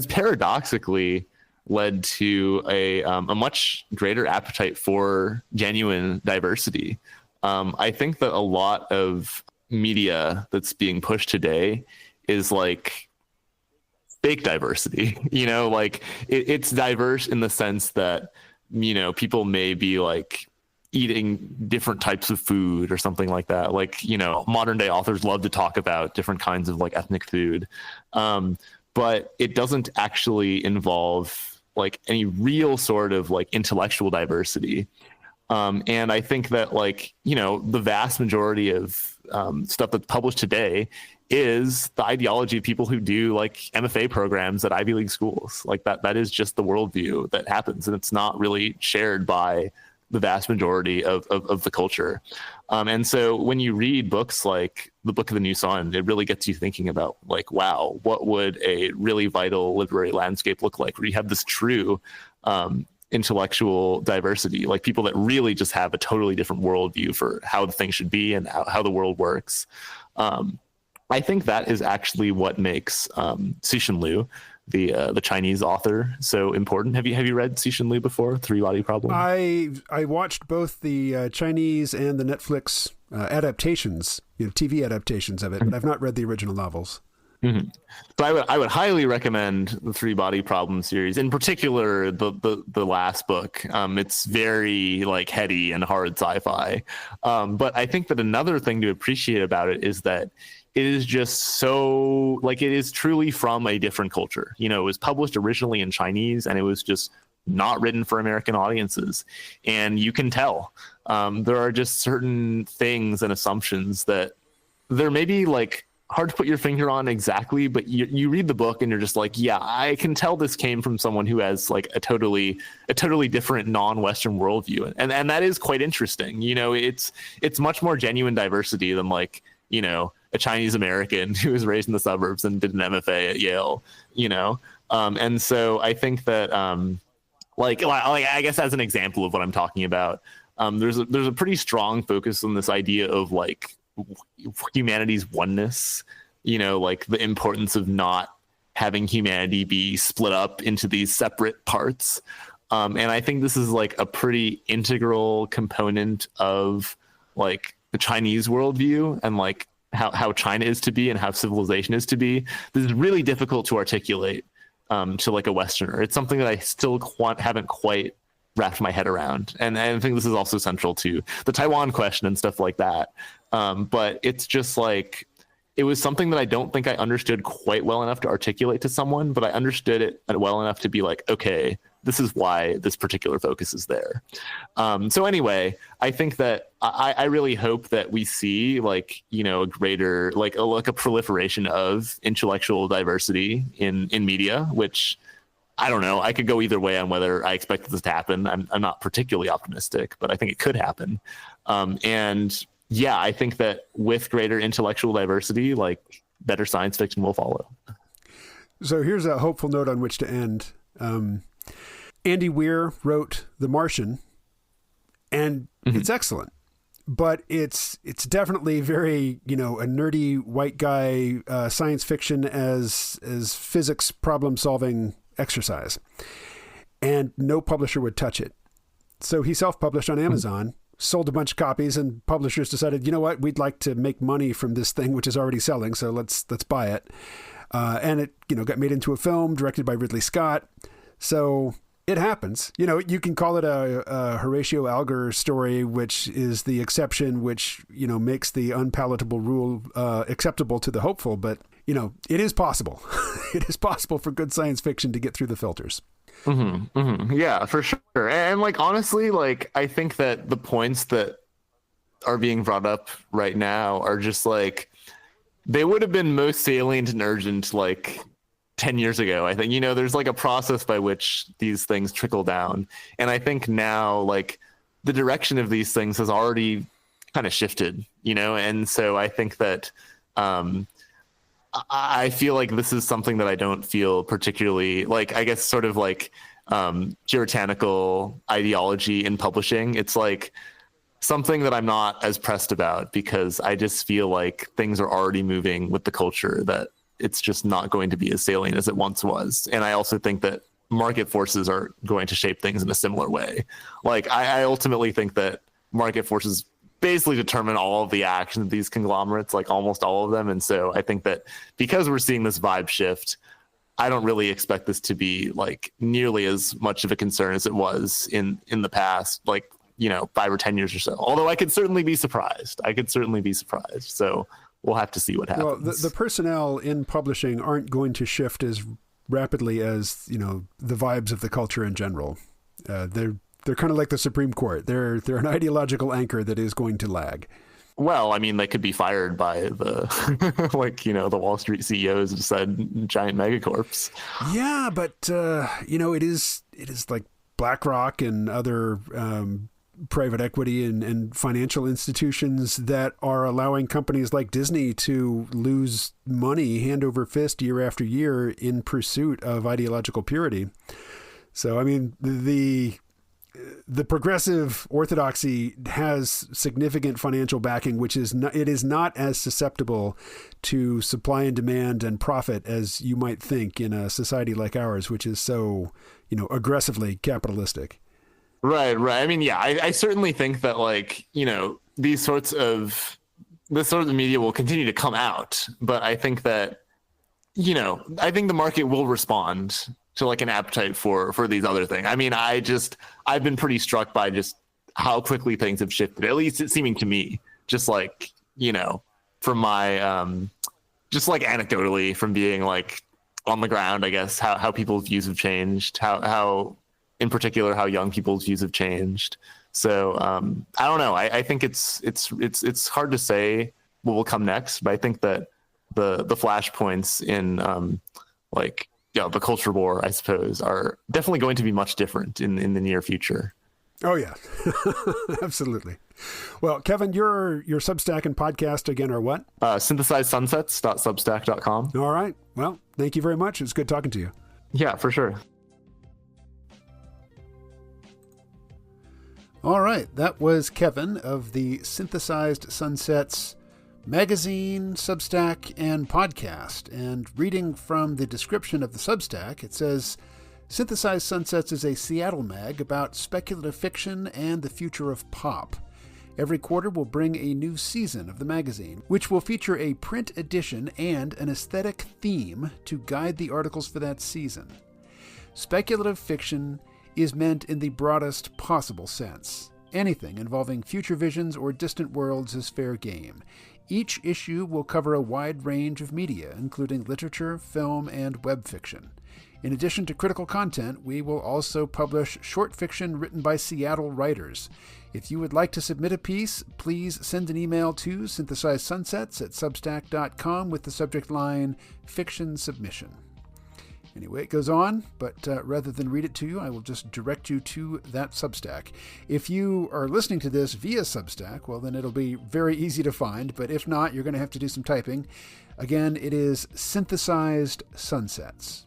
paradoxically led to a much greater appetite for genuine diversity. I think that a lot of media that's being pushed today is like fake diversity. Like it's diverse in the sense that, people may be like eating different types of food or something like that. Like, modern day authors love to talk about different kinds of like ethnic food. But it doesn't actually involve like any real sort of like intellectual diversity. And I think that like, the vast majority of stuff that's published today is the ideology of people who do like MFA programs at Ivy League schools. Like that is just the worldview that happens. And it's not really shared by the vast majority of the culture. And so when you read books like The Book of the New Sun, it really gets you thinking about like, wow, what would a really vital literary landscape look like where you have this true intellectual diversity, like people that really just have a totally different worldview for how the thing should be and how the world works. I think that is actually what makes Cixin Liu the Chinese author so important. Have you read Cixin Liu before? Three Body Problem. I watched both the Chinese and the Netflix adaptations, TV adaptations of it, but I've not read the original novels. Mm-hmm. So I would highly recommend the Three Body Problem series, in particular the last book. It's very like heady and hard sci-fi, but I think that another thing to appreciate about it is that it is just so like it is truly from a different culture. It was published originally in Chinese, and it was just not written for American audiences, and you can tell there are just certain things and assumptions that there may be like hard to put your finger on exactly, but you read the book and you're just like, yeah, I can tell this came from someone who has like a totally different non-Western worldview, and that is quite interesting. It's much more genuine diversity than like a Chinese American who was raised in the suburbs and did an MFA at Yale. And so I think that like I guess as an example of what I'm talking about, there's a pretty strong focus on this idea of like humanity's oneness, like the importance of not having humanity be split up into these separate parts. And I think this is like a pretty integral component of like the Chinese worldview and like how China is to be and how civilization is to be. This is really difficult to articulate to like a Westerner. It's something that I still haven't quite wrapped my head around. And I think this is also central to the Taiwan question and stuff like that. But it's just like, it was something that I don't think I understood quite well enough to articulate to someone, but I understood it well enough to be like, okay, this is why this particular focus is there. So anyway, I think that I really hope that we see like, a greater, like a proliferation of intellectual diversity in media, which I don't know. I could go either way on whether I expect this to happen. I'm not particularly optimistic, but I think it could happen. And yeah, I think that with greater intellectual diversity, like better science fiction will follow. So here's a hopeful note on which to end. Andy Weir wrote The Martian, and it's excellent, but it's definitely very, a nerdy white guy science fiction as physics problem solving exercise, and no publisher would touch it. So he self-published on Amazon, sold a bunch of copies, and publishers decided, you know what, we'd like to make money from this thing, which is already selling. So let's buy it. And it, got made into a film directed by Ridley Scott. So it happens. You can call it a Horatio Alger story, which is the exception, which, makes the unpalatable rule acceptable to the hopeful. But, it is possible. It is possible for good science fiction to get through the filters. Yeah, for sure. And like, honestly, like, I think that the points that are being brought up right now are just like, they would have been most salient and urgent like 10 years ago. I think, there's like a process by which these things trickle down. And I think now, like, the direction of these things has already kind of shifted, and so I think that I feel like this is something that I don't feel particularly like, I guess, sort of like puritanical ideology in publishing. It's like something that I'm not as pressed about, because I just feel like things are already moving with the culture, that it's just not going to be as salient as it once was. And I also think that market forces are going to shape things in a similar way. Like, I ultimately think that market forces basically determine all of the actions of these conglomerates, like almost all of them. And so I think that because we're seeing this vibe shift, I don't really expect this to be like nearly as much of a concern as it was in the past, like, 5 or 10 years or so. Although I could certainly be surprised. So we'll have to see what happens. Well, the personnel in publishing aren't going to shift as rapidly as, the vibes of the culture in general. They're kind of like the Supreme Court. They're an ideological anchor that is going to lag. Well, I mean, they could be fired by the, like, the Wall Street CEOs who said giant megacorps. Yeah, but, it is like BlackRock and other private equity and financial institutions that are allowing companies like Disney to lose money hand over fist year after year in pursuit of ideological purity. So, I mean, the the progressive orthodoxy has significant financial backing, which is not, it is not as susceptible to supply and demand and profit as you might think in a society like ours, which is so, aggressively capitalistic. Right. I mean, yeah, I certainly think that, like, this sort of media will continue to come out, but I think that, I think the market will respond to like an appetite for these other things. I mean, I've been pretty struck by just how quickly things have shifted, at least it's seeming to me, just like, from my, just like anecdotally from being like on the ground, I guess, how people's views have changed, how in particular, how young people's views have changed. So I don't know. I think it's hard to say what will come next, but I think that the flashpoints in the culture war, I suppose, are definitely going to be much different in the near future. Oh, yeah, absolutely. Well, Kevin, your Substack and podcast again are what? Synthesizedsunsets.substack.com. All right. Well, thank you very much. It's good talking to you. Yeah, for sure. All right. That was Kevin of the Synthesized Sunsets magazine, Substack, and podcast. And reading from the description of the Substack, it says, Synthesized Sunsets is a Seattle mag about speculative fiction and the future of pop. Every quarter will bring a new season of the magazine, which will feature a print edition and an aesthetic theme to guide the articles for that season. Speculative fiction is meant in the broadest possible sense. Anything involving future visions or distant worlds is fair game. Each issue will cover a wide range of media, including literature, film, and web fiction. In addition to critical content, we will also publish short fiction written by Seattle writers. If you would like to submit a piece, please send an email to synthesizedsunsets@substack.com with the subject line, Fiction Submission. Anyway, it goes on, but rather than read it to you, I will just direct you to that Substack. If you are listening to this via Substack, well, then it'll be very easy to find, but if not, you're going to have to do some typing. Again, it is Synthesized Sunsets.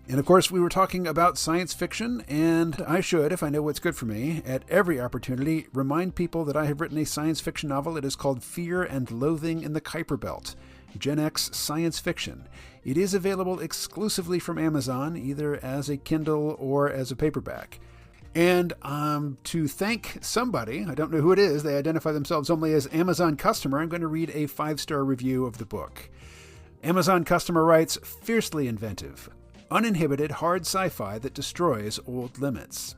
And of course, we were talking about science fiction, and I should, if I know what's good for me, at every opportunity, remind people that I have written a science fiction novel. It is called Fear and Loathing in the Kuiper Belt, Gen X science fiction. It is available exclusively from Amazon, either as a Kindle or as a paperback. And to thank somebody, I don't know who it is, they identify themselves only as Amazon customer, I'm going to read a 5-star review of the book. Amazon customer writes, fiercely inventive, uninhibited hard sci-fi that destroys old limits.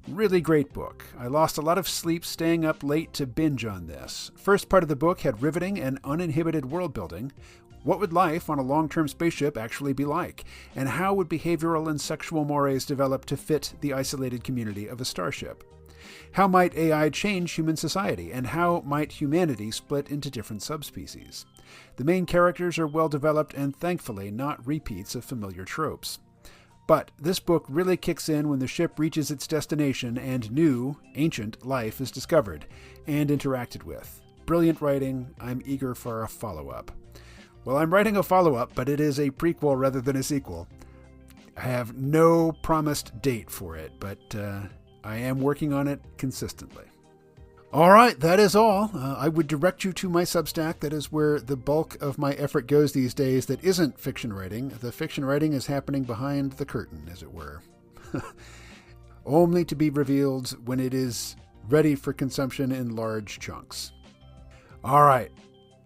Really great book. I lost a lot of sleep staying up late to binge on this. First part of the book had riveting and uninhibited world building. What would life on a long-term spaceship actually be like? And how would behavioral and sexual mores develop to fit the isolated community of a starship? How might AI change human society? And how might humanity split into different subspecies? The main characters are well developed and thankfully not repeats of familiar tropes. But this book really kicks in when the ship reaches its destination and new, ancient life is discovered and interacted with. Brilliant writing. I'm eager for a follow-up. Well, I'm writing a follow-up, but it is a prequel rather than a sequel. I have no promised date for it, but I am working on it consistently. All right, that is all. I would direct you to my Substack. That is where the bulk of my effort goes these days that isn't fiction writing. The fiction writing is happening behind the curtain, as it were. Only to be revealed when it is ready for consumption in large chunks. All right,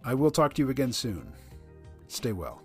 I will talk to you again soon. Stay well.